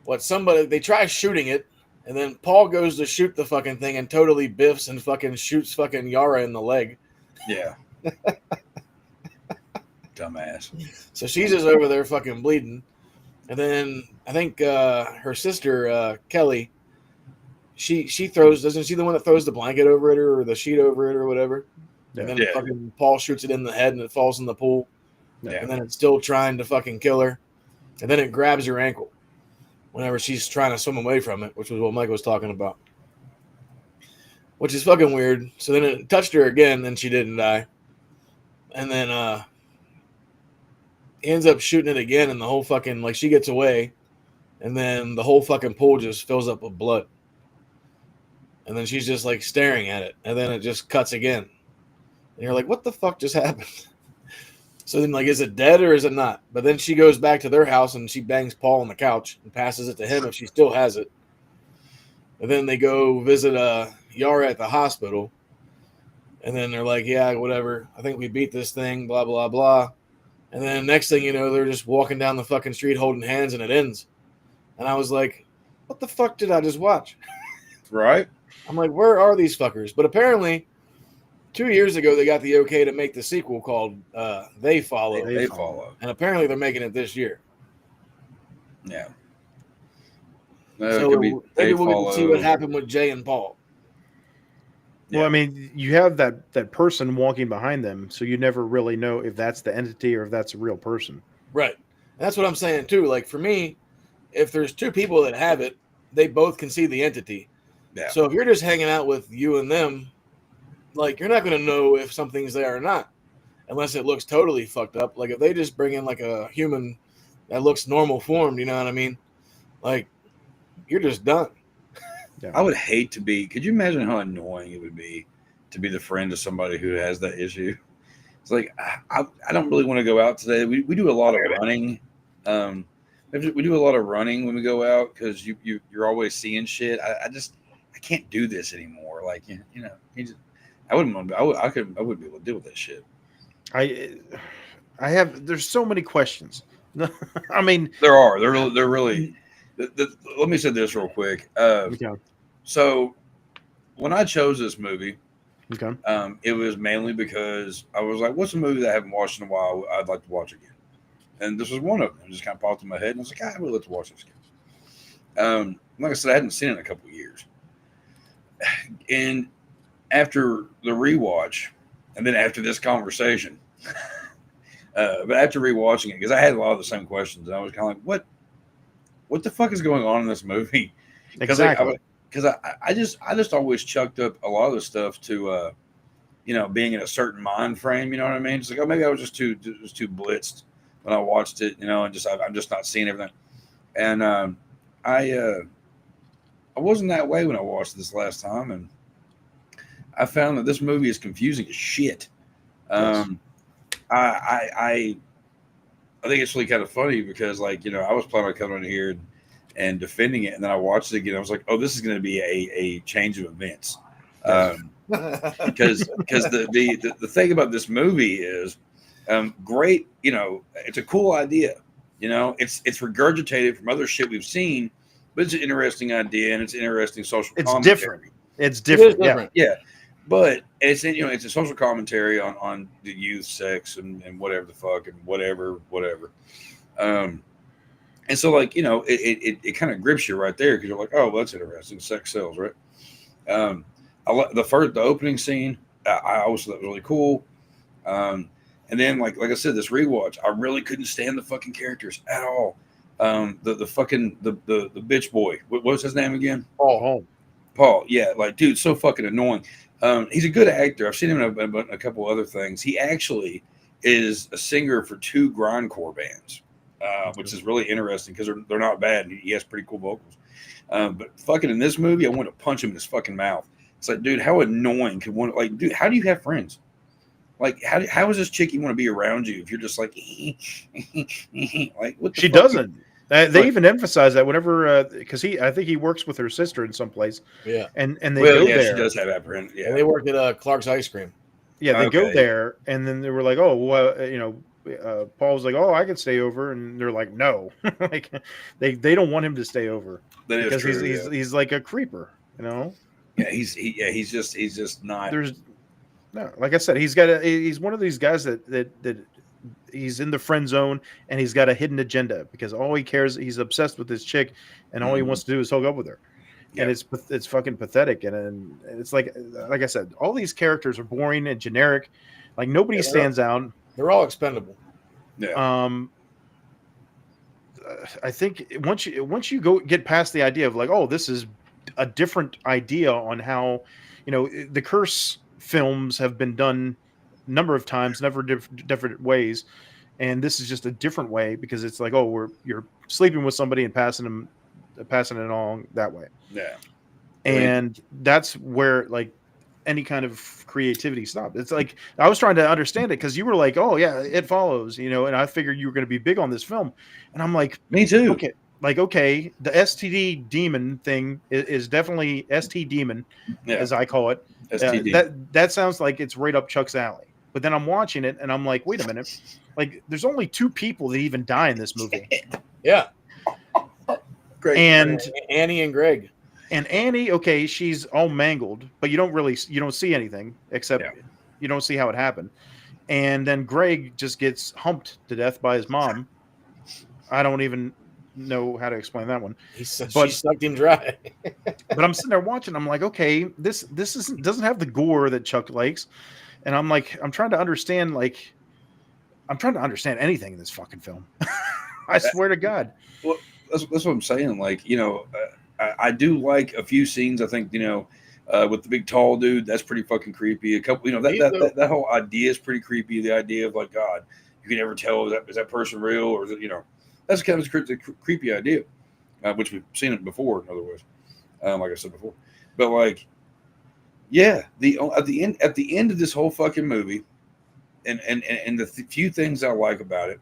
they try shooting it, and then Paul goes to shoot the fucking thing and totally biffs and fucking shoots fucking Yara in the leg. Yeah. Dumbass. So she's just over there fucking bleeding. And then I think her sister, Kelly, she throws, isn't she the one that throws the blanket over it or the sheet over it or whatever? Yeah. And then fucking Paul shoots it in the head and it falls in the pool. Yeah. And then it's still trying to fucking kill her. And then it grabs her ankle whenever she's trying to swim away from it, which was what Mike was talking about. Which is fucking weird. So then it touched her again, then she didn't die. And then he ends up shooting it again, and the whole fucking, like, she gets away. And then the whole fucking pool just fills up with blood. And then she's just, like, staring at it. And then it just cuts again. And you're like, what the fuck just happened? So then, like, is it dead or is it not? But then she goes back to their house and she bangs Paul on the couch and passes it to him if she still has it. And then they go visit Yara at the hospital. And then they're like, yeah, whatever. I think we beat this thing, blah, blah, blah. And then next thing you know, they're just walking down the fucking street holding hands and it ends. And I was like, what the fuck did I just watch? Right. I'm like, where are these fuckers? But apparently 2 years ago, they got the okay to make the sequel called They Follow. They Follow. And apparently they're making it this year. Yeah. So maybe we'll get to see what happened with Jay and Paul. Well, yeah. I mean, you have that person walking behind them, so you never really know if that's the entity or if that's a real person. Right. And that's what I'm saying, too. Like, for me, if there's two people that have it, they both can see the entity. Yeah. So if you're just hanging out with you and them, like, you're not going to know if something's there or not unless it looks totally fucked up. Like, if they just bring in, like, a human that looks normal formed, you know what I mean? Like, you're just done. Yeah. I would hate to be – could you imagine how annoying it would be to be the friend of somebody who has that issue? It's like, I don't really want to go out today. We do a lot of running. We do a lot of running when we go out because you're always seeing shit. I can't do this anymore. Like, you know, I wouldn't be able to deal with that shit. There's so many questions. I mean, there are. They're really. Let me say this real quick. Okay. So, when I chose this movie, okay, it was mainly because I was like, "What's a movie that I haven't watched in a while? I'd like to watch again." and this was one of them. It just kind of popped in my head, and I was like, I would like to watch this. Like I said, I hadn't seen it in a couple of years, and after the rewatch, and then after this conversation, but after rewatching it, because I had a lot of the same questions, and I was kind of like, what the fuck is going on in this movie? Exactly. Because I just always chucked up a lot of the stuff to being in a certain mind frame. You know what I mean? It's like, oh, maybe I was just too blitzed when I watched it. And I'm just not seeing everything. And I wasn't that way when I watched this last time, and I found that this movie is confusing as shit. Yes. I think it's really kind of funny because, I was planning on coming in here and defending it, and then I watched it again. I was like, oh, this is going to be a change of events. Because the thing about this movie is great. It's a cool idea. It's regurgitated from other shit we've seen, but it's an interesting idea and it's interesting social. It's commentary. different. It's different. Yeah. But it's a social commentary on the youth, sex, and whatever the fuck and whatever. And so it kind of grips you right there because you're like, oh, well, that's interesting. Sex sells, right? The opening scene, I always thought was really cool. And then like I said, this rewatch, I really couldn't stand the fucking characters at all. The fucking the bitch boy. What was his name again? Paul. Yeah, dude, so fucking annoying. He's a good actor. I've seen him in a couple other things. He actually is a singer for 2 grindcore bands, which is really interesting because they're not bad. He has pretty cool vocals. But fucking in this movie, I want to punch him in his fucking mouth. It's like, dude, how annoying could one? Dude, how do you have friends? How is this chick you want to be around you if you're just like, what? She doesn't. They even emphasize that whenever, because I think he works with her sister in some place. Yeah, and they go there. She does have apprehension. Yeah, and they work at Clark's Ice Cream. Yeah, they go there, and then they were like, oh, well, Paul was like, oh, I can stay over, and they're like, no, they don't want him to stay over because he's like a creeper, Yeah, he's just not. There's no, like I said, he's one of these guys that he's in the friend zone and he's got a hidden agenda because all he cares, he's obsessed with this chick, and all he wants to do is hook up with her. Yep. And it's fucking pathetic, and it's like I said, all these characters are boring and generic. Like nobody stands out. They're all expendable. Yeah. I think once you go get past the idea of like, oh, this is a different idea on how, the Curse films have been done a number of times, different ways, and this is just a different way because it's like, oh, you're sleeping with somebody and passing it along that way. Yeah. And that's where any kind of creativity stopped. It's like I was trying to understand it because you were like, oh yeah, It Follows, and I figured you were going to be big on this film, and I'm like, me too. Okay, the STD demon thing is definitely ST demon, as I call it. That sounds like it's right up Chuck's alley. But then I'm watching it and I'm like, wait a minute, there's only 2 people that even die in this movie. Yeah. Great. And Annie and Greg. And Annie, okay, she's all mangled, but you don't see anything except you don't see how it happened. And then Greg just gets humped to death by his mom. I don't even know how to explain that one. She sucked him dry. But I'm sitting there watching. I'm like, okay, this doesn't have the gore that Chuck likes, and I'm like, I'm trying to understand anything in this fucking film. I swear to God. Well, that's what I'm saying. I do like a few scenes. I think with the big tall dude, that's pretty fucking creepy. A couple, that whole idea is pretty creepy. The idea of God, you can never tell is that person real or is it, that's kind of a creepy idea, which we've seen it before in other ways, like I said before. But at the end of this whole fucking movie, and the few things I like about it,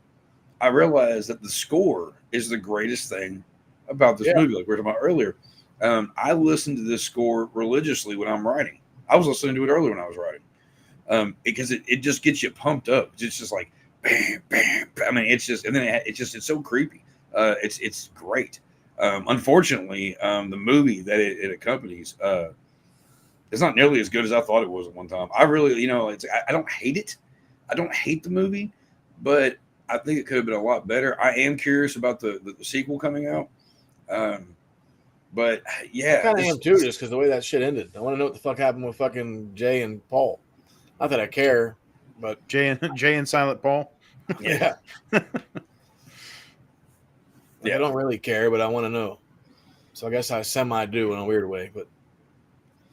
I realized that the score is the greatest thing about this movie, like we were talking about earlier. I listen to this score religiously when I'm writing. I was listening to it earlier when I was writing, because it just gets you pumped up. It's just like bam, bam, bam. I mean, it's just, and then it's so creepy. It's great. Unfortunately, the movie that it accompanies, it's not nearly as good as I thought it was at one time. I really, I don't hate it. I don't hate the movie, but I think it could have been a lot better. I am curious about the sequel coming out. But yeah, I kind of am too, just because the way that shit ended. I want to know what the fuck happened with fucking Jay and Paul. Not that I care, but Jay and Silent Paul. yeah. I don't really care, but I want to know. So I guess I semi do in a weird way, but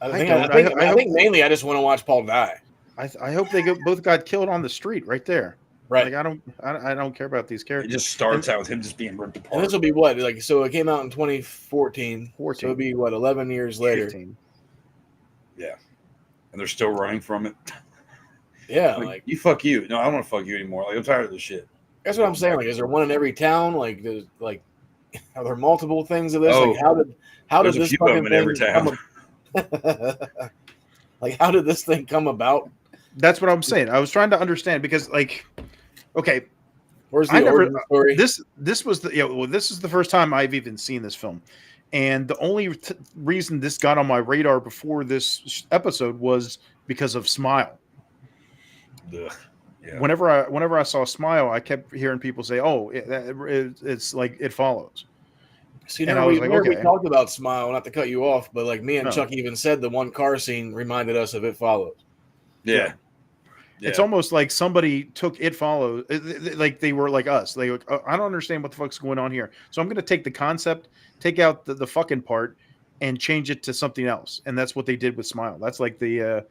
I think mainly I just want to watch Paul die. I hope they both got killed on the street right there. Right. Like I don't care about these it characters. just starts out with him just being ripped apart. And this will be what? Like, so it came out in 2014. 14. So it'll be what, 11 years later. 15. Yeah. And they're still running from it. Yeah, like you fuck you. No, I don't want to fuck you anymore. Like I'm tired of this shit. That's what I'm saying. Like, is there one in every town? Like, are there multiple things of this? Oh, like, how did there's a this few of fucking them in every thing town. like, how did this thing come about? That's what I'm saying. I was trying to understand because, like, okay, Where's the origin story? This was the this is the first time I've even seen this film, and the only reason this got on my radar before this episode was because of Smile. Ugh. Yeah. Whenever I saw Smile, I kept hearing people say, "Oh, it's like It Follows." See, and I was we talked about Smile, not to cut you off, but like me and Chuck even said the one car scene reminded us of It Follows. Yeah. It's almost like somebody took It Follows, like they were like us. I don't understand what the fuck's going on here. So I'm going to take the concept, take out the fucking part, and change it to something else. And that's what they did with Smile. That's like the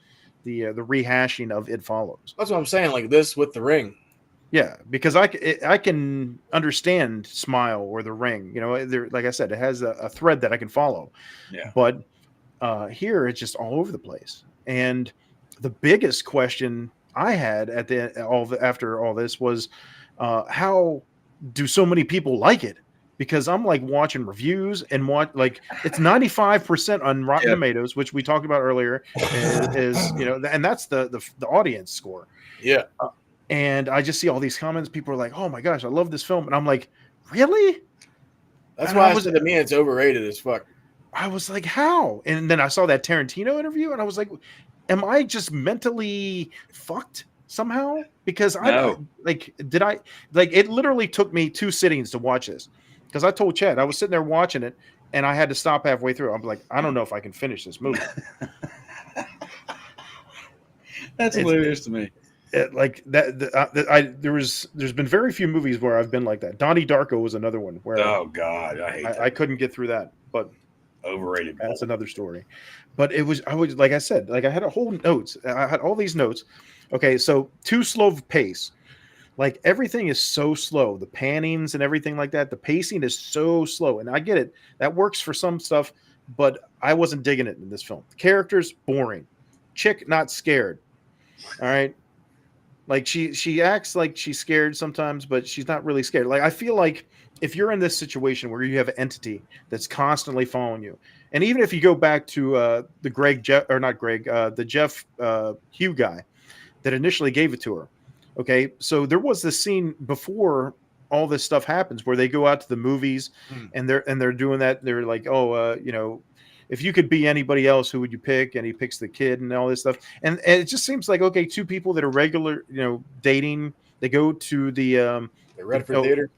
rehashing of It Follows. That's what I'm saying. Like this with The Ring. Yeah, because I can understand Smile or The Ring. You know, like I said, it has a thread that I can follow. Yeah. But here it's just all over the place. And the biggest question I had after all this was how do so many people like it? Because I'm like watching reviews and like it's 95% on Rotten Tomatoes, which we talked about earlier, is and that's the audience score. Yeah. And I just see all these comments. People are like, "Oh my gosh, I love this film," and I'm like, "Really?" That's why I said to me it's overrated as fuck. I was like, "How?" And then I saw that Tarantino interview, and I was like, am I just mentally fucked somehow? Because it literally took me 2 sittings to watch this. Because I told Chad, I was sitting there watching it and I had to stop halfway through. I'm like, I don't know if I can finish this movie. That's hilarious to me. There's been very few movies where I've been like that. Donnie Darko was another one where oh god, I hate that. I couldn't get through that, but overrated. That's another story. But I was like I said, like I had a whole notes. I had all these notes. Okay, so too slow of pace. Like everything is so slow. The pannings and everything like that. The pacing is so slow, and I get it. That works for some stuff, but I wasn't digging it in this film. The characters boring. Chick not scared. All right. Like she acts like she's scared sometimes, but she's not really scared. Like I feel like if you're in this situation where you have an entity that's constantly following you, and even if you go back to the Jeff Hugh guy that initially gave it to her. Okay, so there was this scene before all this stuff happens where they go out to the movies and they're doing that. They're like, if you could be anybody else, who would you pick? And he picks the kid and all this stuff. And it just seems like, okay, 2 people that are regular, dating. They go to the Redford Theater.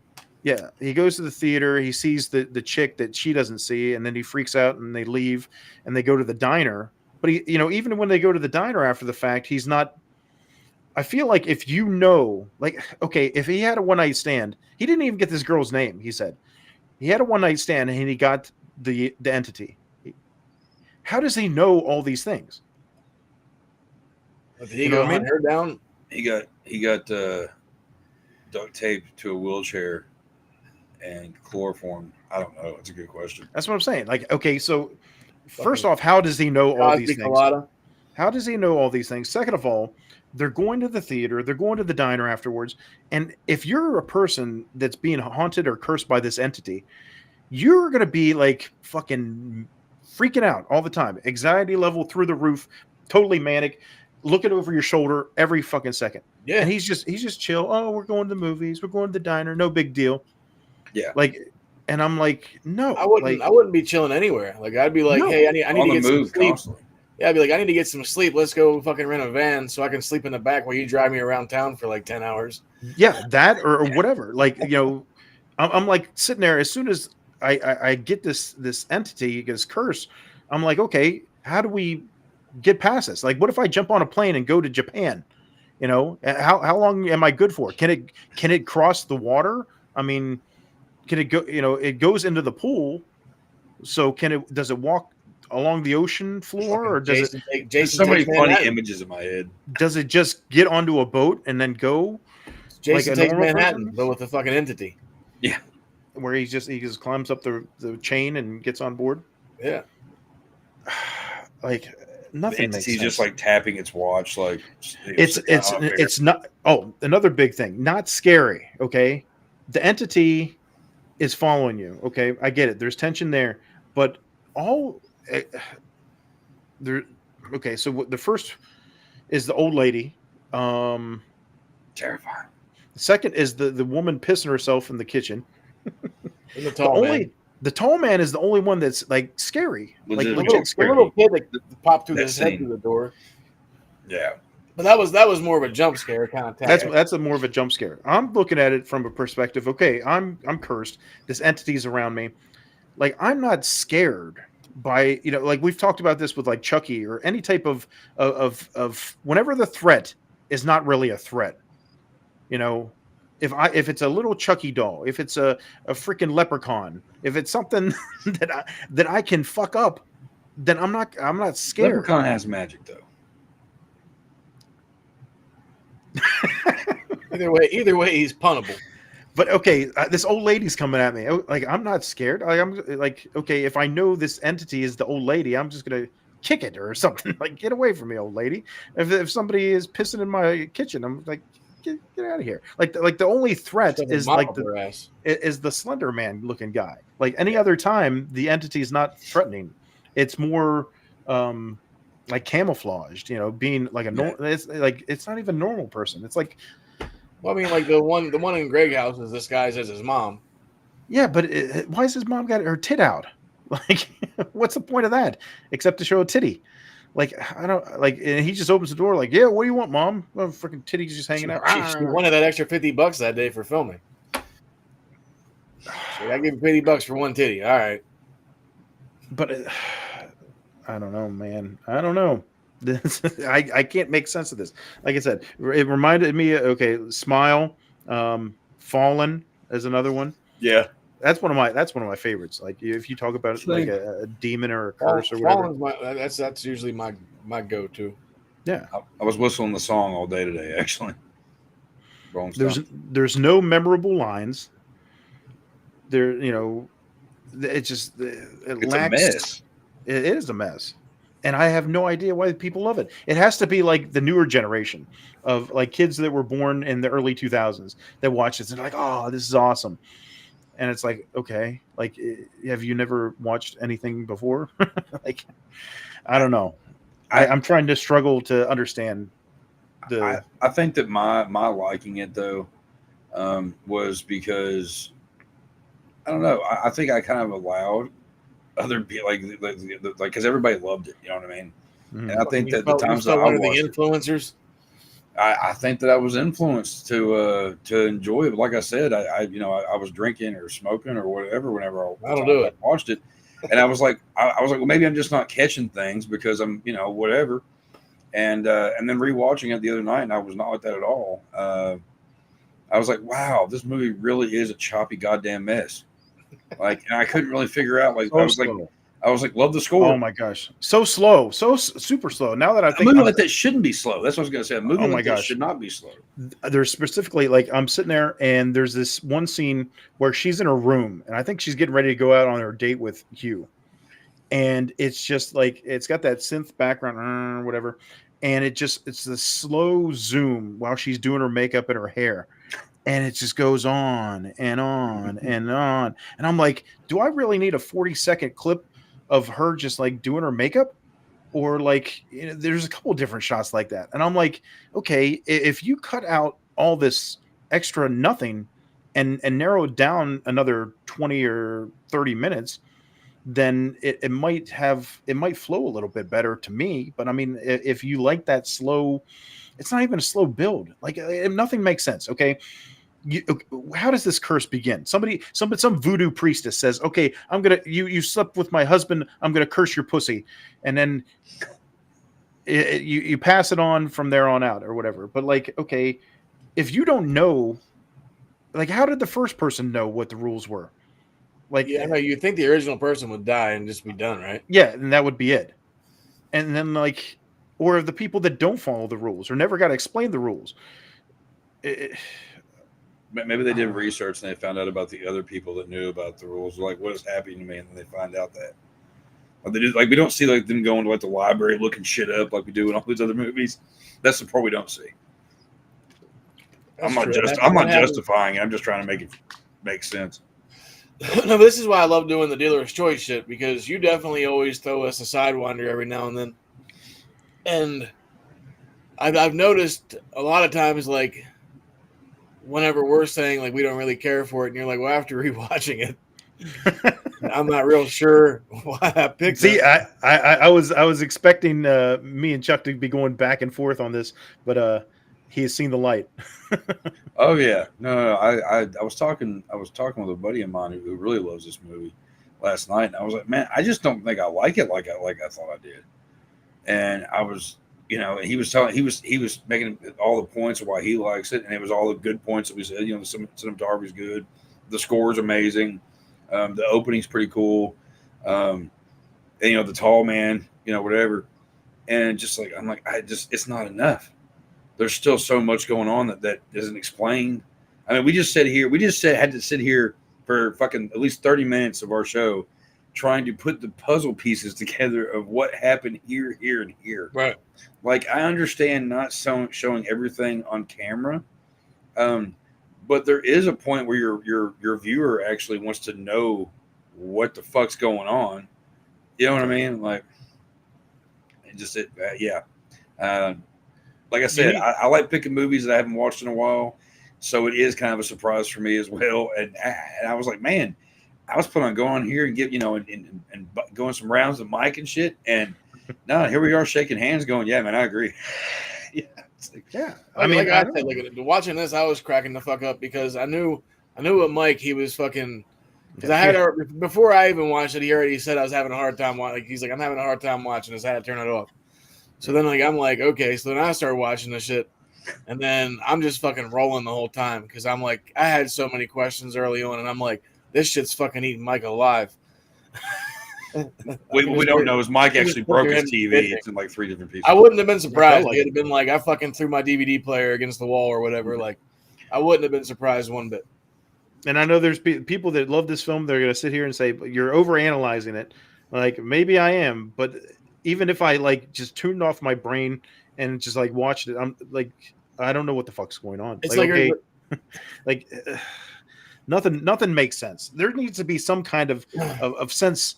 Yeah, he goes to the theater. He sees the chick that she doesn't see, and then he freaks out and they leave and they go to the diner. But he, even when they go to the diner after the fact, he's not. I feel like if if he had a one-night stand, he didn't even get this girl's name. He said he had a one-night stand and he got the entity. How does he know all these things? Did he go hunt her down? He got duct taped to a wheelchair and chloroform. I don't know. It's a good question. That's what I'm saying. Like, okay, so first off, how does he know all these things? How does he know all these things? Second of all, they're going to the theater, they're going to the diner afterwards, and if you're a person that's being haunted or cursed by this entity, you're going to be like fucking freaking out all the time. Anxiety level through the roof, totally manic, looking over your shoulder every fucking second. Yeah. And he's just chill. Oh, we're going to the movies, we're going to the diner, no big deal. Yeah. Like, and I'm like, no. I wouldn't be chilling anywhere. Like I'd be like, hey, I need to get some sleep. Constantly. Yeah, I'd be like, I need to get some sleep. Let's go fucking rent a van so I can sleep in the back while you drive me around town for like 10 hours. Yeah, that or whatever. Like, I'm like sitting there as soon as I get this entity, this curse. I'm like, okay, how do we get past this? Like, what if I jump on a plane and go to Japan? How long am I good for? Can it cross the water? I mean, can it go? It goes into the pool. So does it walk along the ocean floor, or does There's so many funny images in my head. does it just get onto a boat and then go? Jason takes Manhattan, person? but with a fucking entity. Yeah. Where he just climbs up the chain and gets on board. Yeah. Like nothing makes sense. He's just like tapping its watch. Like it's not. Oh, another big thing. Not scary. Okay. The entity is following you. Okay. I get it. There's tension there, but there. Okay. So the first is the old lady. Terrifying. The second is the woman pissing herself in the kitchen. And the tall man. The tall man is the only one that's like scary. Like the little kid that popped through his head through the door. Yeah. But that was more of a jump scare kind of thing. That's more of a jump scare. I'm looking at it from a perspective. Okay, I'm cursed. This entity's around me. Like, I'm not scared by, like we've talked about this with like Chucky or any type of whenever the threat is not really a threat. If it's a little Chucky doll, if it's a freaking leprechaun, if it's something that I can fuck up, then I'm not scared. Leprechaun has magic though. Either way, he's punnable. But okay, this old lady's coming at me. Like, I'm not scared. I'm like, okay, if I know this entity is the old lady, I'm just gonna kick it or something. Like, get away from me, old lady. If somebody is pissing in my kitchen, I'm like, get out of here. Like the only threat is like the Slender Man looking guy. Like any other time, the entity is not threatening. It's more like camouflaged. Being like a normal. It's not even a normal person. It's like. Well, I mean, like the one in Greg House is disguised as his mom. Yeah, but why has his mom got her tit out? Like, what's the point of that? Except to show a titty. Like, I don't like. And he just opens the door, like, yeah, what do you want, mom? Well, freaking titty's just hanging out. She wanted that extra $50 that day for filming. So I give you $50 for one titty. All right. But I don't know, man. I don't know. I can't make sense of this. Like I said, it reminded me. Okay, Smile, Fallen is another one. Yeah, that's one of my favorites. Like if you talk about like a demon or a curse or whatever. That's usually my go-to. Yeah, I was whistling the song all day today. Actually, there's no memorable lines. There, it's just it's a mess. It is a mess. And I have no idea why people love it. It has to be like the newer generation of like kids that were born in the early 2000s that watch this and they're like, oh, this is awesome. And it's like, okay, like, have you never watched anything before? Like, I don't know. I'm trying to struggle to understand I think that my liking it though was because I don't know. I think I kind of allowed other people like because everybody loved it, you know what I mean? Mm-hmm. And I think that the times that I watched the influencers, I think that I was influenced to enjoy it. But like I said, I was drinking or smoking or whatever whenever I watched it, and I was like, well, maybe I'm just not catching things because I'm whatever, and then rewatching it the other night, and I was not like that at all. I was like, wow, this movie really is a choppy goddamn mess. Like, and I couldn't really figure out. Like, I was like, love the score. Oh my gosh, so slow, so super slow. Now that I think a movie like that shouldn't be slow. That's what I was gonna say. A movie like that should not be slow. There's specifically like I'm sitting there, and there's this one scene where she's in her room, and I think she's getting ready to go out on her date with Hugh, and it's just like it's got that synth background or whatever, and it's the slow zoom while she's doing her makeup and her hair. And it just goes on and on and on. And I'm like, do I really need a 40-second clip of her just like doing her makeup? Or like, there's a couple different shots like that. And I'm like, okay, if you cut out all this extra nothing and narrow it down another 20 or 30 minutes, then it might flow a little bit better to me. But I mean, if you like that slow, it's not even a slow build. Like nothing makes sense. Okay. How does this curse begin? Some voodoo priestess says, okay, you slept with my husband. I'm going to curse your pussy. And then you pass it on from there on out or whatever. But like, okay, if you don't know, like, how did the first person know what the rules were? Like, yeah, no, you think the original person would die and just be done, right? Yeah, and that would be it. And then, like, or the people that don't follow the rules or never got to explain the rules. Maybe they did research and they found out about the other people that knew about the rules. Like, what is happening to me? And then they find out that. Or they do, like, we don't see like them going to like the library looking shit up like we do in all these other movies. That's the part we don't see. I'm not justifying it. I'm just trying to make it make sense. No, this is why I love doing the dealer's choice shit, because you definitely always throw us a sidewinder every now and then. And I've noticed a lot of times, like, whenever we're saying, like, we don't really care for it, and you're like, well, after rewatching it, I'm not real sure why I picked it. See, I was expecting me and Chuck to be going back and forth on this, but he has seen the light. Oh yeah, no. I was talking with a buddy of mine who really loves this movie last night, and I was like, man, I just don't think I like it like I thought I did. And I was, he was making all the points of why he likes it, and it was all the good points that we said. The cinematography's good, the score's amazing, the opening's pretty cool, and the tall man, whatever. And just like I'm like, it's not enough. There's still so much going on that isn't explained. I mean, we just had to sit here for fucking at least 30 minutes of our show trying to put the puzzle pieces together of what happened here, and here. Right. Like, I understand not showing everything on camera, but there is a point where your viewer actually wants to know what the fuck's going on. You know what I mean? Like, yeah. Like I said, I like picking movies that I haven't watched in a while, so it is kind of a surprise for me as well. And I was like, man, I was planning on going here and get and going some rounds of Mike and shit, and no, here we are shaking hands, going, yeah, man, I agree. Yeah. I mean, I said, watching this, I was cracking the fuck up because I knew with Mike he was fucking. Because before I even watched it, he already said I was having a hard time watching. Like, he's like, I'm having a hard time watching this. I had to turn it off. So then, like, I'm like, okay. So then I started watching this shit, and then I'm just fucking rolling the whole time because I'm like, I had so many questions early on, and I'm like, this shit's fucking eating Mike alive. we don't know. Is Mike actually broke his TV? It's in like 3 different pieces. I wouldn't have been surprised. Like, it'd have been like I fucking threw my DVD player against the wall or whatever. Like, I wouldn't have been surprised one bit. And I know there's people that love this film. They're going to sit here and say, you're overanalyzing it. Like, maybe I am, but even if I like just tuned off my brain and just like watched it, I'm like, I don't know what the fuck's going on. It's like okay, like nothing makes sense. There needs to be some kind of sense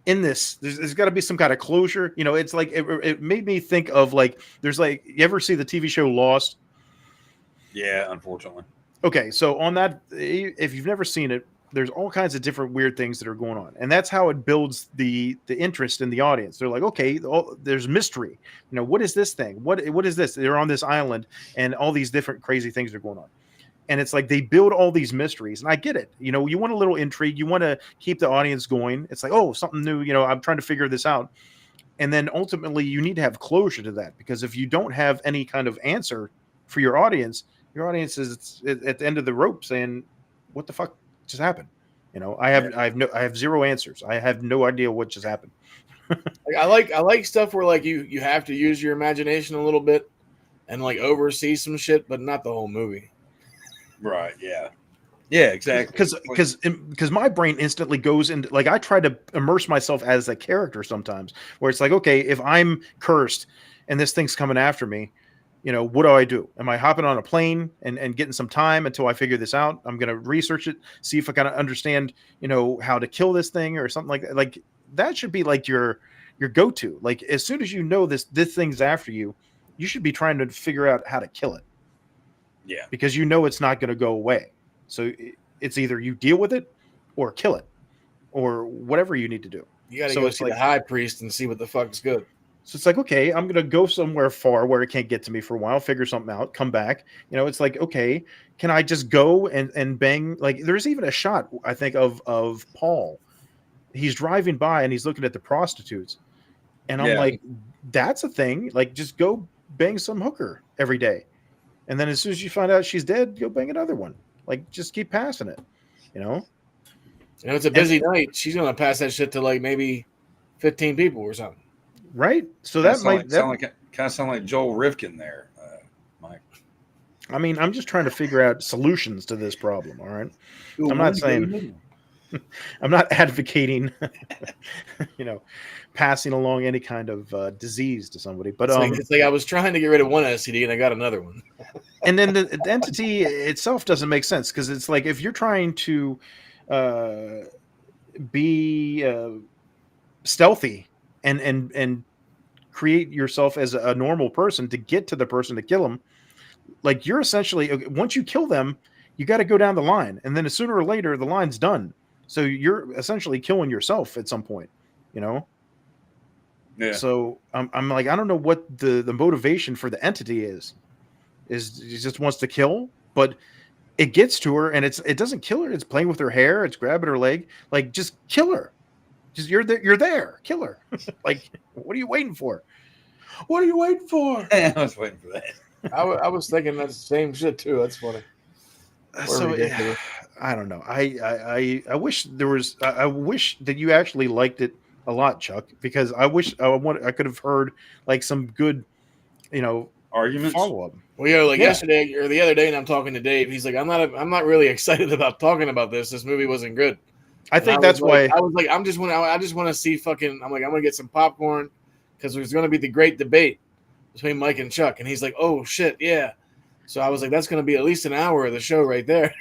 in this. There's got to be some kind of closure. It's like it made me think of like there's like, you ever see the TV show Lost? Yeah, unfortunately. Okay, so on that, if you've never seen it, there's all kinds of different weird things that are going on, and that's how it builds the interest in the audience. They're like, okay, there's mystery. What is this thing? What is this? They're on this island, and all these different crazy things are going on, and it's like they build all these mysteries. And I get it. You want a little intrigue. You want to keep the audience going. It's like, oh, something new. I'm trying to figure this out, and then ultimately you need to have closure to that, because if you don't have any kind of answer for your audience is at the end of the rope saying, what the fuck just happened? I have zero answers. I have no idea what just happened. I like stuff where like you have to use your imagination a little bit and like oversee some shit, but not the whole movie. Right. Yeah. Yeah, exactly. Because my brain instantly goes into, like, I try to immerse myself as a character sometimes, where it's like, okay, if I'm cursed and this thing's coming after me, what do I do? Am I hopping on a plane and getting some time until I figure this out? I'm going to research it, see if I kind of understand, how to kill this thing or something like that. Like, that should be like your go-to. Like, as soon as this thing's after you, you should be trying to figure out how to kill it. Yeah. Because it's not going to go away. So it's either you deal with it or kill it. or whatever you need to do. You got to So go it's see like- the high priest and see what the fuck's good. So it's like, okay, I'm going to go somewhere far where it can't get to me for a while, figure something out, come back. You know, it's like, okay, can I just go and bang? Like, there's even a shot, I think, of Paul. He's driving by and he's looking at the prostitutes. And I'm Yeah. like, that's a thing. Like, just go bang some hooker every day. And then as soon as you find out she's dead, go bang another one. Like, just keep passing it, you know? You know, it's a busy night. She's going to pass that shit to like maybe 15 people or something. Right? So that might... kind of sound like Joel Rifkin there, Mike. I mean, I'm just trying to figure out solutions to this problem, all right? I'm not saying... I'm not advocating, you know, passing along any kind of disease to somebody. But it's like I was trying to get rid of one STD and I got another one. And then the entity itself doesn't make sense because it's like if you're trying to be stealthy and create yourself as a normal person to get to the person to kill them, like you're essentially, once you kill them, you got to go down the line, and then sooner or later the line's done. So you're essentially killing yourself at some point, you know? Yeah. So I'm like, I don't know what the motivation for the entity is he just wants to kill, but it gets to her and it doesn't kill her. It's playing with her hair. It's grabbing her leg. Like, just kill her. Just, you're there. Kill her. Like, what are you waiting for? What are you waiting for? I was waiting for that. I was thinking that same shit too. That's funny. So ridiculous. I don't know. I wish there was. I wish that you actually liked it a lot, Chuck, because I wish I could have heard like some good, you know, Arguments. follow up. Well, you know, like yesterday or the other day, and I'm talking to Dave. He's like, I'm not really excited about talking about this. This movie wasn't good. I think that's why I was like, I just want to see fucking. I'm like, I'm gonna get some popcorn because there's gonna be the great debate between Mike and Chuck, and he's like, oh shit, yeah. So I was like, that's gonna be at least an hour of the show right there.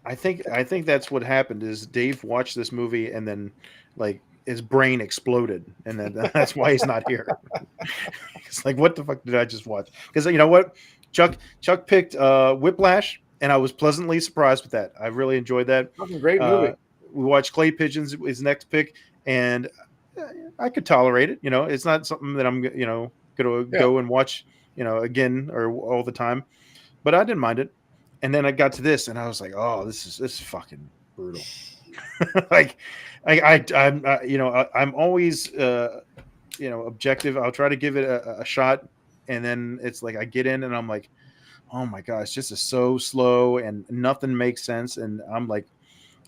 I think that's what happened is Dave watched this movie and then like his brain exploded, and then that's why he's not here. It's like, what the fuck did I just watch? Because you know what, Chuck picked Whiplash, and I was pleasantly surprised with that. I really enjoyed that. Fucking great movie. We watched Clay Pigeons, his next pick, and I could tolerate it. You know, it's not something that I'm going to go and watch, you know, again or all the time, but I didn't mind it. And then I got to this, and I was like, "Oh, this is fucking brutal." Like, I'm you know, I'm always you know, objective. I'll try to give it a shot, and then it's like I get in, and I'm like, "Oh my gosh, this is so slow, and nothing makes sense." And I'm like,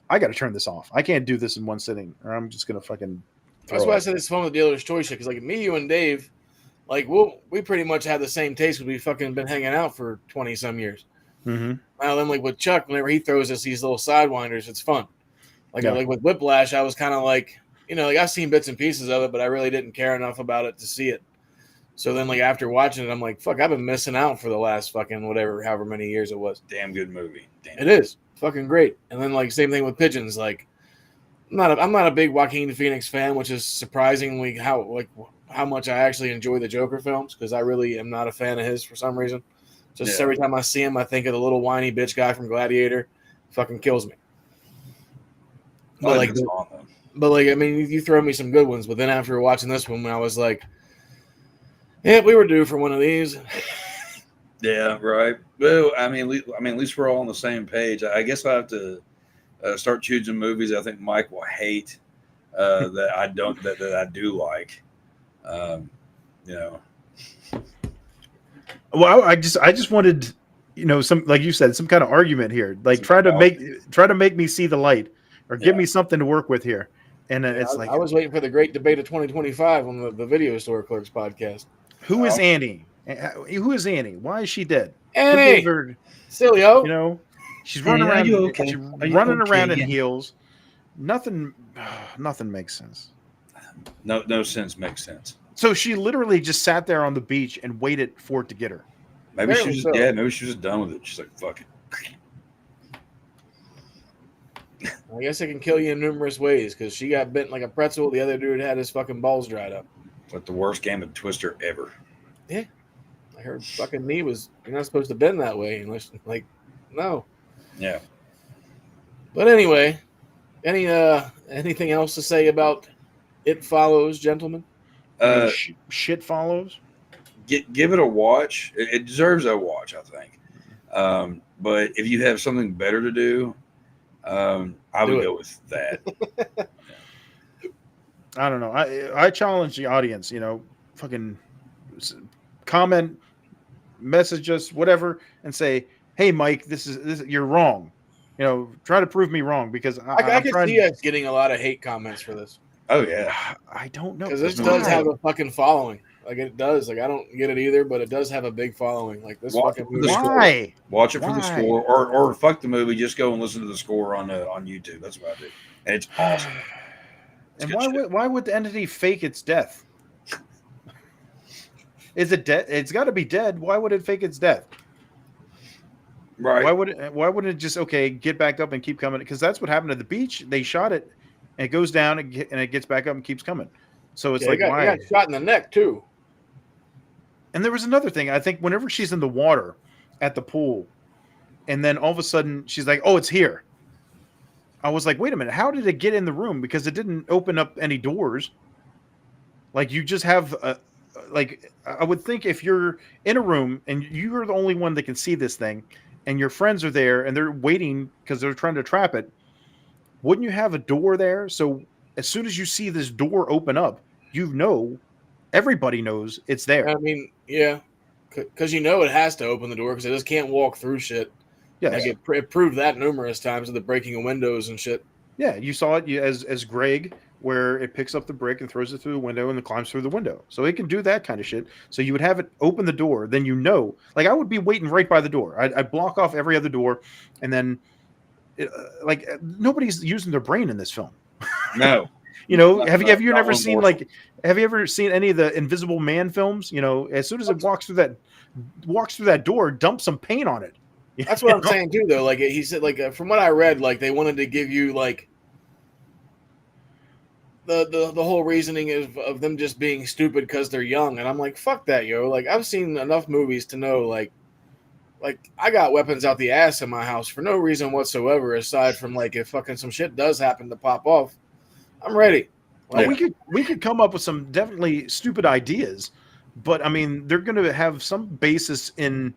I got to turn this off. I can't do this in one sitting, or I'm just gonna fucking. That's why I said it's fun with dealer's choice shit. Because like me, you, and Dave, like we pretty much have the same taste because we fucking been hanging out for 20 some years. Mm-hmm. Now then, like with Chuck, whenever he throws us these little sidewinders, it's fun. Like with Whiplash, I was kind of like, you know, like I've seen bits and pieces of it, but I really didn't care enough about it to see it. So then, like after watching it, I'm like, fuck, I've been missing out for the last fucking however many years it was. Damn good movie. Damn. It is fucking great. And then like same thing with Pigeons. Like I'm not a big Joaquin Phoenix fan, which is surprisingly how much I actually enjoy the Joker films because I really am not a fan of his for some reason. Just every time I see him, I think of the little whiny bitch guy from Gladiator. Fucking kills me. But I mean, you throw me some good ones. But then after watching this one, I was like, yeah, we were due for one of these. Yeah, right. Well, I mean, at least we're all on the same page. I guess I have to start choosing movies I think Mike will hate that I don't that I do like. You know. Well, I just wanted, you know, some, like you said, some kind of argument here. Like try to make me see the light or give me something to work with here. And it's like I was waiting for the great debate of 2025 on the Video Store Clerks podcast. Who is Annie? Who is Annie? Why is she dead? Annie, Silio. You know, she's running around. Okay? She's running around in heels. Nothing makes sense. No sense makes sense. So she literally just sat there on the beach and waited for it to get her. Maybe she was maybe she was done with it. She's like, fuck it. I guess it can kill you in numerous ways because she got bent like a pretzel. The other dude had his fucking balls dried up. It's like the worst game of Twister ever. Yeah. I heard fucking knee was, you're not supposed to bend that way unless, like, no. Yeah. But anyway, Anything else to say about It Follows, gentlemen? Shit follows. Give it a watch. It deserves a watch, I think. But if you have something better to do, I would go with that. I don't know. I challenge the audience. Fucking comment, message us, whatever, and say, "Hey, Mike, this is you're wrong." Try to prove me wrong because I can see us getting a lot of hate comments for this. Oh yeah, I don't know because this does have a fucking following. Like it does. Like I don't get it either, but it does have a big following. Like this fucking movie. Why? Watch it for the score, or fuck the movie. Just go and listen to the score on YouTube. That's what I do, and it's awesome. And why would the entity fake its death? Is it dead? It's got to be dead. Why would it fake its death? Right. Why wouldn't it just get back up and keep coming? Because that's what happened at the beach. They shot it, and it goes down and it gets back up and keeps coming. So it's why? It got shot in the neck too. And there was another thing. I think whenever she's in the water at the pool, and then all of a sudden she's like, "Oh, it's here." I was like, "Wait a minute! How did it get in the room? Because it didn't open up any doors. Like you just have I would think if you're in a room and you're the only one that can see this thing, and your friends are there and they're waiting because they're trying to trap it, wouldn't you have a door there? So as soon as you see this door open up, everybody knows it's there. I mean, yeah, because it has to open the door because it just can't walk through shit. Yeah, like it proved that numerous times with the breaking of windows and shit. Yeah, you saw it as Greg, where it picks up the brick and throws it through the window and then climbs through the window. So it can do that kind of shit. So you would have it open the door, then like I would be waiting right by the door. I'd block off every other door, and then nobody's using their brain in this film. No. Have you ever seen any of the Invisible Man films? As soon as it walks through that door, dump some paint on it. That's what I'm saying too, though. Like he said, from what I read, like they wanted to give you like the whole reasoning of them just being stupid because they're young, and I'm like, fuck that, yo. Like I've seen enough movies to know, like I got weapons out the ass in my house for no reason whatsoever, aside from like if fucking some shit does happen to pop off, I'm ready. Like, we could come up with some definitely stupid ideas, but I mean they're going to have some basis in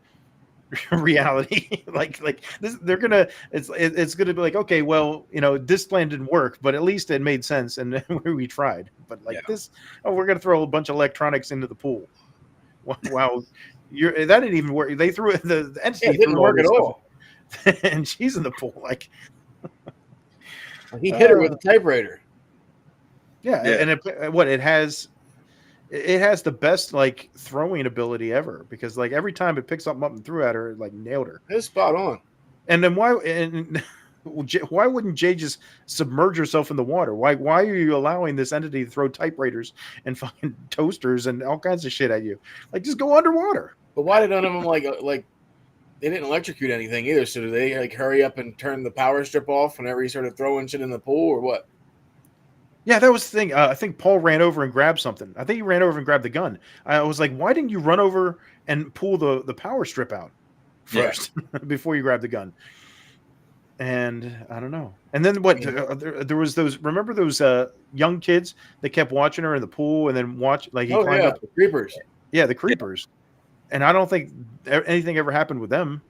reality. like this, it's gonna be like, okay, well, this plan didn't work, but at least it made sense and we tried. But this, we're gonna throw a bunch of electronics into the pool. Wow, that didn't even work. They threw the entity didn't work at all, and she's in the pool. Like he hit her with a typewriter. Yeah, and it has the best throwing ability ever, because every time it picked something up and threw at her, it nailed her. It's spot on. And then why wouldn't Jay just submerge herself in the water? Why are you allowing this entity to throw typewriters and fucking toasters and all kinds of shit at you? Just go underwater. But why did none of them they didn't electrocute anything either? So did they hurry up and turn the power strip off whenever he started throwing shit in the pool, or what? Yeah, that was the thing. I think Paul ran over and grabbed something. I think he ran over and grabbed the gun. I was like, why didn't you run over and pull the power strip out first before you grab the gun? And I don't know. And then what? There was those. Remember those young kids that kept watching her in the pool and then he climbed up the creepers. Yeah, the creepers. Yeah. And I don't think anything ever happened with them.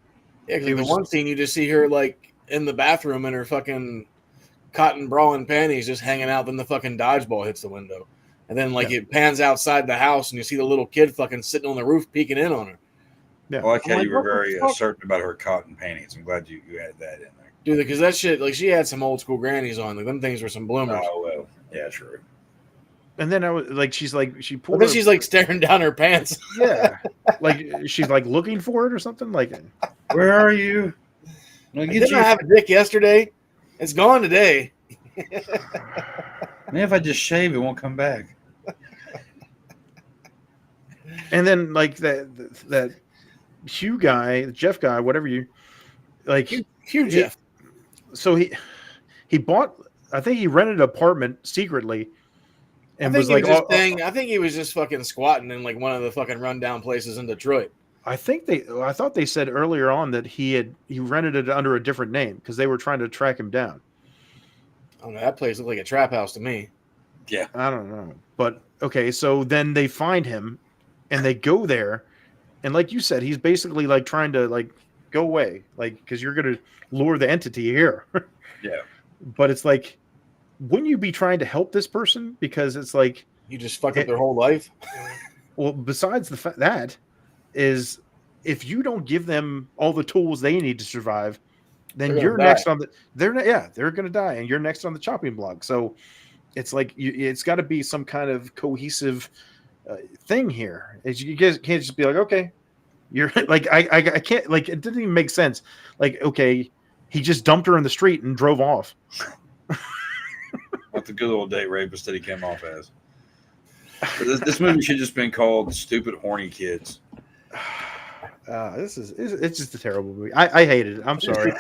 Yeah, because in the one scene you just see her in the bathroom in her fucking cotton bra and panties just hanging out, then the fucking dodgeball hits the window, and then it pans outside the house and you see the little kid fucking sitting on the roof peeking in on her. Yeah, I like how you were very certain about her cotton panties. I'm glad you added that in there, dude, because that shit, she had some old school grannies on. Them things were some bloomers. Oh well, yeah, true. And then I was she pulled. But then she's staring down her pants. Yeah, she's looking for it or something. Where are you? Didn't I have a dick yesterday? It's gone today. Man, if I just shave, it won't come back. And then that Hugh guy, Jeff guy, whatever you Hugh Jeff. So he bought. I think he rented an apartment secretly, and I think he was just fucking squatting in one of the fucking rundown places in Detroit. I thought they said earlier on that he rented it under a different name because they were trying to track him down. don't know. That place looked like a trap house to me. Yeah. I don't know. But okay, so then they find him and they go there. And like you said, he's basically like trying to like go away, like, because you're going to lure the entity here. Yeah. But it's like, wouldn't you be trying to help this person? Because it's like, You just fucked up their whole life. well, besides the fact that is, if you don't give them all the tools they need to survive, then They're you're gonna next die. on the. They're going to die, and you're next on the chopping block. So it's like it's got to be some kind of cohesive thing here. You guys can't just be like, okay, you're like I can't, like, it didn't even make sense. Like, okay, he just dumped her in the street and drove off. What the good old date rapist that he came off as. This movie should just been called "Stupid Horny Kids." It's just a terrible movie. I hated it. I'm sorry.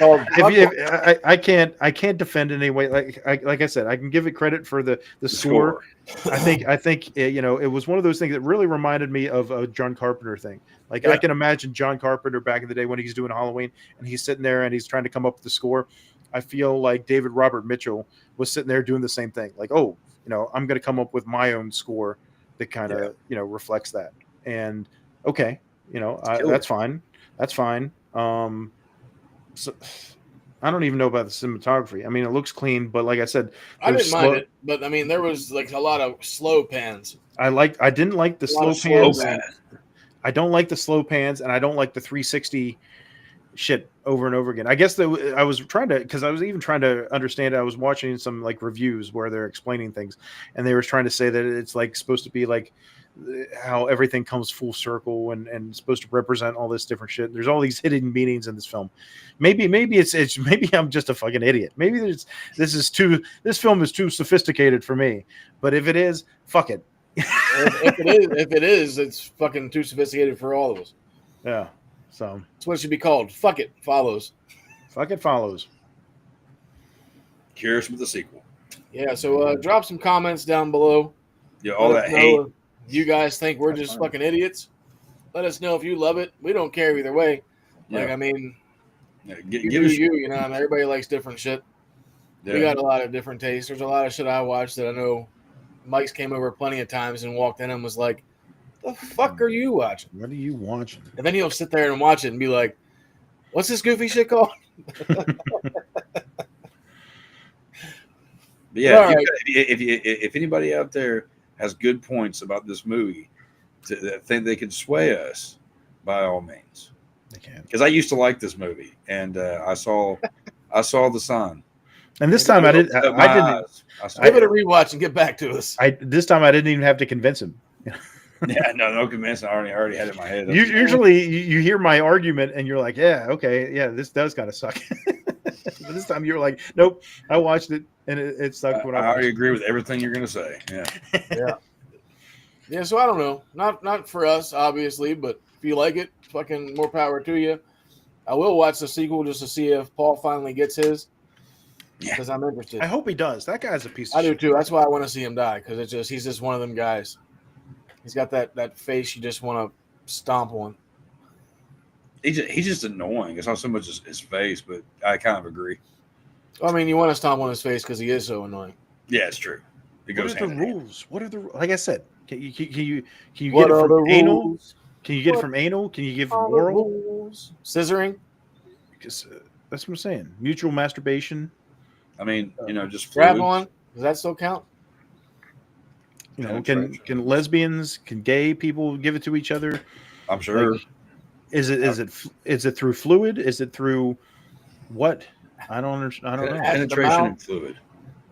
I can't defend it anyway. Like I said, I can give it credit for the score. I think it was one of those things that really reminded me of a John Carpenter thing. Like, I can imagine John Carpenter back in the day when he's doing Halloween and he's sitting there and he's trying to come up with the score. I feel like David Robert Mitchell was sitting there doing the same thing. Like, oh, I'm going to come up with my own score that kind of reflects that. And okay. That's fine. That's fine. So I don't even know about the cinematography. I mean, it looks clean, but like I said, I didn't mind it, but I mean, there was like a lot of slow pans. I didn't like the slow pans. I don't like the slow pans, and I don't like the 360 shit over and over again. I guess I was trying to, because I was even trying to understand it. I was watching some like reviews where they're explaining things, and they were trying to say that it's like supposed to be like how everything comes full circle and supposed to represent all this different shit. There's all these hidden meanings in this film. Maybe it's maybe I'm just a fucking idiot. Maybe this film is too sophisticated for me. But if it is, fuck it. if it is, it's fucking too sophisticated for all of us. Yeah. So that's what it should be called. Fuck it follows. Fuck it follows. Curious with the sequel. Yeah. So drop some comments down below. Yeah, all that hate. You guys think we're just fucking idiots? Let us know if you love it. We don't care either way. Like, I mean, you know, everybody likes different shit. Yeah. We got a lot of different tastes. There's a lot of shit I watched that I know Mike's came over plenty of times and walked in and was like, the fuck are you watching? What are you watching? And then he'll sit there and watch it and be like, what's this goofy shit called? Yeah, right. If anybody out there has good points about this movie that think they can sway us, by all means, they can. Because I used to like this movie, and I saw the sign. And this time I didn't. Give it a rewatch and get back to us. This time I didn't even have to convince him. Yeah, no convincing. I already had it in my head. Usually you hear my argument and you're like, yeah, okay, yeah, this does kind of suck. But this time you're like, nope, I watched it and it sucked. I already agree with everything you're going to say. Yeah. Yeah. So I don't know. Not for us, obviously, but if you like it, fucking more power to you. I will watch the sequel just to see if Paul finally gets his. Yeah. Because I'm interested. I hope he does. That guy's a piece of shit. I do too. Bro. That's why I want to see him die, because he's just one of them guys. He's got that face you just want to stomp on. He's just annoying. It's not so much his face, but I kind of agree. I mean, you want to stomp on his face because he is so annoying. Yeah, it's true. It goes what are the rules? What are the, like I said? Can you get what it from anal? Rules? Can you get it from anal? Can you give it from oral? Scissoring? Because that's what I'm saying. Mutual masturbation. I mean, just grab on. Does that still count? Can lesbians, can gay people give it to each other? I'm sure. Like, is it through fluid? Is it through what? I don't understand. I don't know. Penetration and fluid.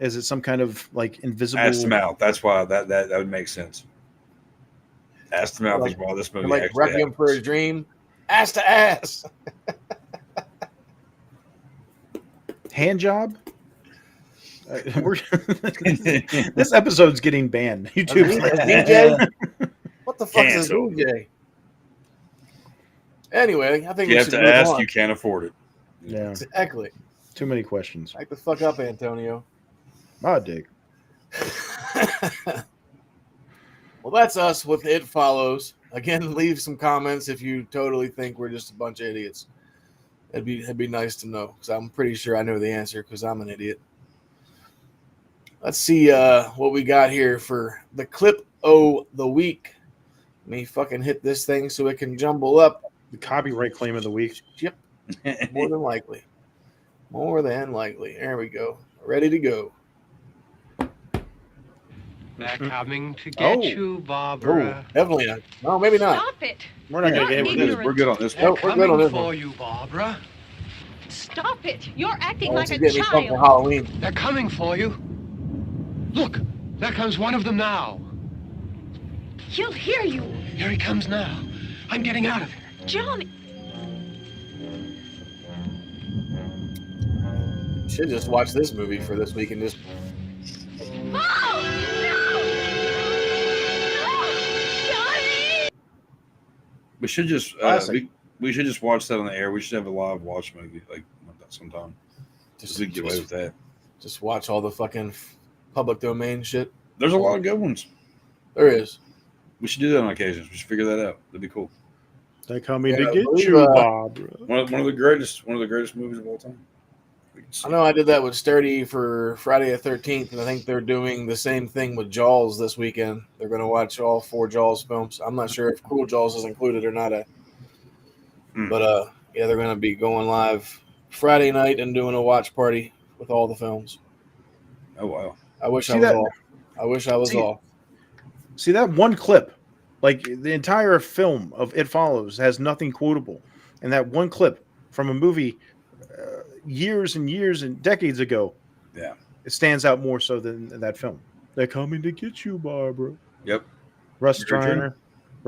Is it some kind of like invisible? Ass to mouth. That's why that would make sense. Ass to mouth is why this movie. Like Requiem for a Dream. Ass to ass. Hand job. This episode's getting banned. YouTube. DJ? What the fuck is a DJ? Anyway, I think you have to ask. You can't afford it. Yeah, exactly. Too many questions. Back the fuck up, Antonio. I dig. Well, that's us with It Follows. Again, leave some comments if you totally think we're just a bunch of idiots. It'd be nice to know, because I'm pretty sure I know the answer because I'm an idiot. Let's see what we got here for the clip of the week. Let me fucking hit this thing so it can jumble up. The copyright claim of the week. Yep. More than likely. More than likely. There we go. Ready to go. They're coming to get you, Barbara. Definitely not. No, maybe not. Stop it. We're not going to get We're good. We're good on this They're one. we're good on coming this for one. you, Barbara. Stop it. You're acting Oh, like this a is getting me pumped for child. Halloween. They're coming for you. Look, there comes one of them now. He'll hear you. Here he comes now. I'm getting out of here. Johnny. Should just watch this movie for this week and just. Oh, no! No! Johnny! We should just Classic. we should just watch that on the air. We should have a live watch movie like that sometime. Just to get away with that. Just watch all the fucking public domain shit. There's a lot of good ones. There is. We should do that on occasions. We should figure that out. That'd be cool. They're coming Yeah, to I get believe, you, Barbara. One of the greatest movies of all time. I know I did that with Sturdy for Friday the 13th, and I think they're doing the same thing with Jaws this weekend. They're going to watch all 4 Jaws films. I'm not sure if Cool Jaws is included or not. But yeah, they're going to be going live Friday night and doing a watch party with all the films. Oh wow! I wish I See was that- off. I wish I was See- off. See that one clip, like the entire film of It Follows has nothing quotable, and that one clip from a movie years and years and decades ago, Yeah. it stands out more so than that film. They're coming to get you, Barbara. Yep. Russ Very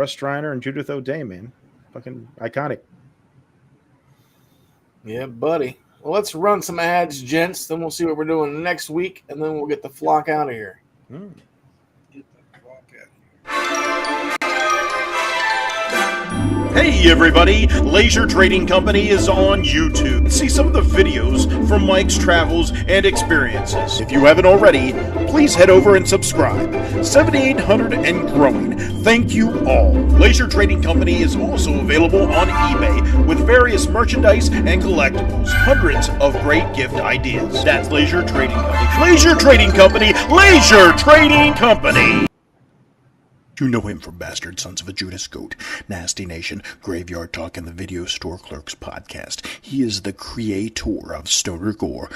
Striner, and Judith O'Day, man, fucking iconic. Yeah, buddy. Well, let's run some ads, gents. Then we'll see what we're doing next week, and then we'll get the flock out of here. Get the fuck out of here. Hey everybody, Laser Trading Company is on YouTube. See some of the videos from Mike's travels and experiences. If you haven't already, please head over and subscribe. 7,800 and growing. Thank you all. Laser Trading Company is also available on eBay with various merchandise and collectibles. Hundreds of great gift ideas. That's Laser Trading Company. Laser Trading Company. Laser Trading Company. You know him from Bastard Sons of a Judas Goat, Nasty Nation, Graveyard Talk, and the Video Store Clerks Podcast. He is the creator of Stoner Gore.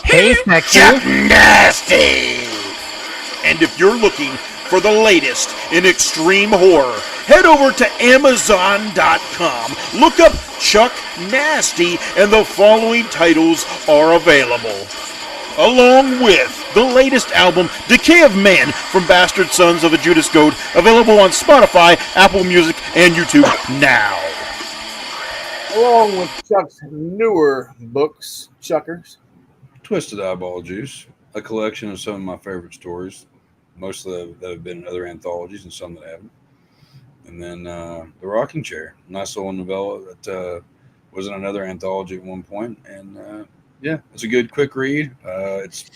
Hey, Sexy. Nasty! And if you're looking for the latest in extreme horror, head over to Amazon.com. Look up Chuck Nasty, and the following titles are available. Along with the latest album, Decay of Man, from Bastard Sons of a Judas Goat, available on Spotify, Apple Music, and YouTube now. Along with Chuck's newer books, Chuckers. Twisted Eyeball Juice, a collection of some of my favorite stories, most of them that have been in other anthologies and some that haven't. And then The Rocking Chair, nice little novella that was in another anthology at one point. And yeah, it's a good quick read. It's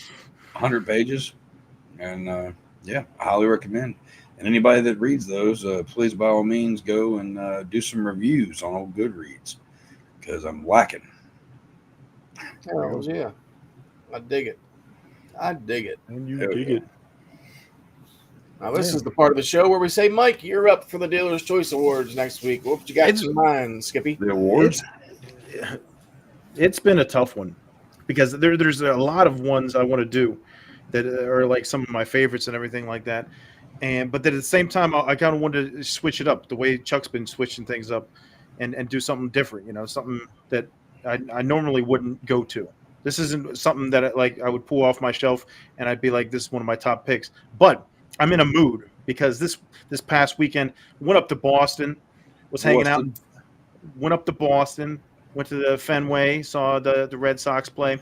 100 pages. And yeah, I highly recommend. And anybody that reads those, please by all means go and do some reviews on old Goodreads, because I'm lacking. Hells yeah. I dig it. I dig it. And you Hell dig yeah. it. Now, this is the part of the show where we say, Mike, you're up for the Dealer's Choice Awards next week. What you got in mind, Skippy? The awards? It's been a tough one because there's a lot of ones I want to do that are like some of my favorites and everything like that. But then at the same time, I kind of wanted to switch it up the way Chuck's been switching things up and do something different, something that I normally wouldn't go to. This isn't something that I would pull off my shelf and I'd be like, this is one of my top picks. But I'm in a mood because this past weekend went up to Boston, was hanging out, went up to Boston, went to the Fenway, saw the Red Sox play.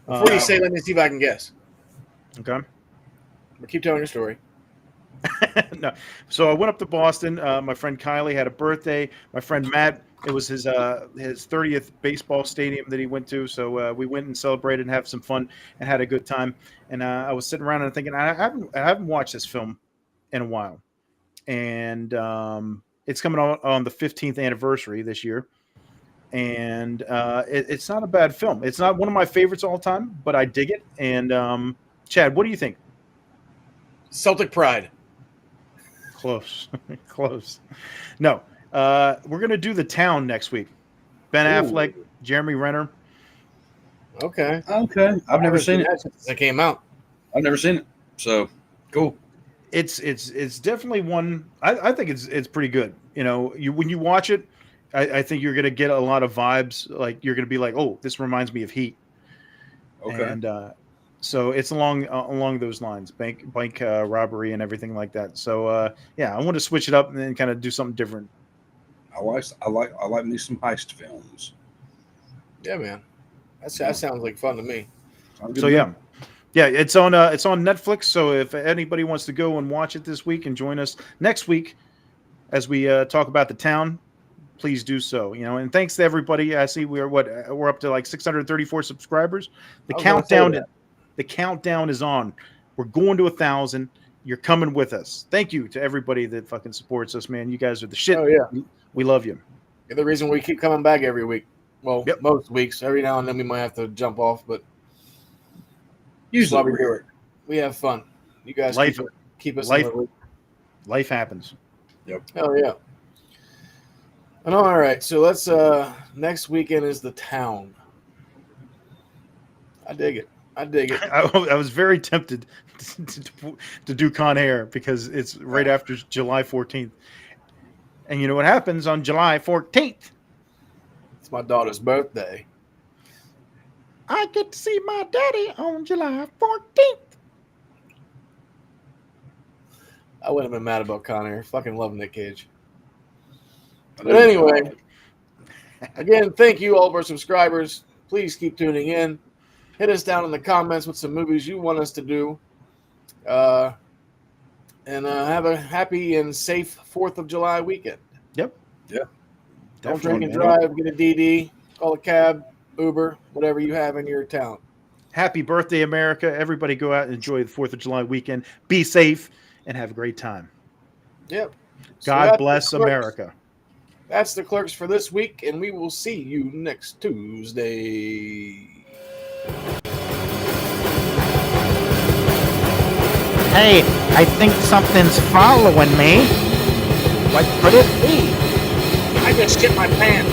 Before you say, let me see if I can guess. Okay. But keep telling your story. No. So I went up to Boston. My friend Kylie had a birthday. My friend Matt, it was his 30th baseball stadium that he went to. So we went and celebrated and had some fun and had a good time. And I was sitting around and thinking, I haven't watched this film in a while. And it's coming on the 15th anniversary this year. And it's not a bad film. It's not one of my favorites all time, but I dig it. And Chad, what do you think? Celtic pride. Close. Close. No. We're going to do The Town next week. Ben Affleck, Jeremy Renner. Okay. I've never seen it. Since it came out. I've never seen it. So cool. It's definitely one. I think it's pretty good. You know, when you watch it, I think you're going to get a lot of vibes. Like you're going to be like, oh, this reminds me of Heat. Okay. And so it's along those lines, bank robbery and everything like that. So yeah, I want to switch it up and then kind of do something different. I like me some heist films. Yeah, man. That sounds like fun to me. So yeah, it's on Netflix. So if anybody wants to go and watch it this week and join us next week as we talk about The Town, please do so. You know, and thanks to everybody. I see we're up to like 634 subscribers. The countdown is on. We're going to 1,000. You're coming with us. Thank you to everybody that fucking supports us, man. You guys are the shit. Oh yeah, we love you. You're the reason we keep coming back every week. Well, most weeks. Every now and then we might have to jump off, but usually we have fun. You guys keep us. Life happens. Yep. Hell yeah. And all right, so let's. Next weekend is The Town. I dig it. I was very tempted to do Con Air because it's right after July 14th. And you know what happens on July 14th? It's my daughter's birthday. I get to see my daddy on July 14th. I wouldn't have been mad about Con Air. Fucking love Nick Cage. But anyway, again, thank you all of our subscribers. Please keep tuning in. Hit us down in the comments with some movies you want us to do. And have a happy and safe 4th of July weekend. Yep. Yeah. Don't drink and drive. Get a DD. Call a cab, Uber, whatever you have in your town. Happy birthday, America. Everybody go out and enjoy the 4th of July weekend. Be safe and have a great time. Yep. God bless America. That's the Clerks for this week, and we will see you next Tuesday. Hey, I think something's following me. What could it be? I just shit my pants.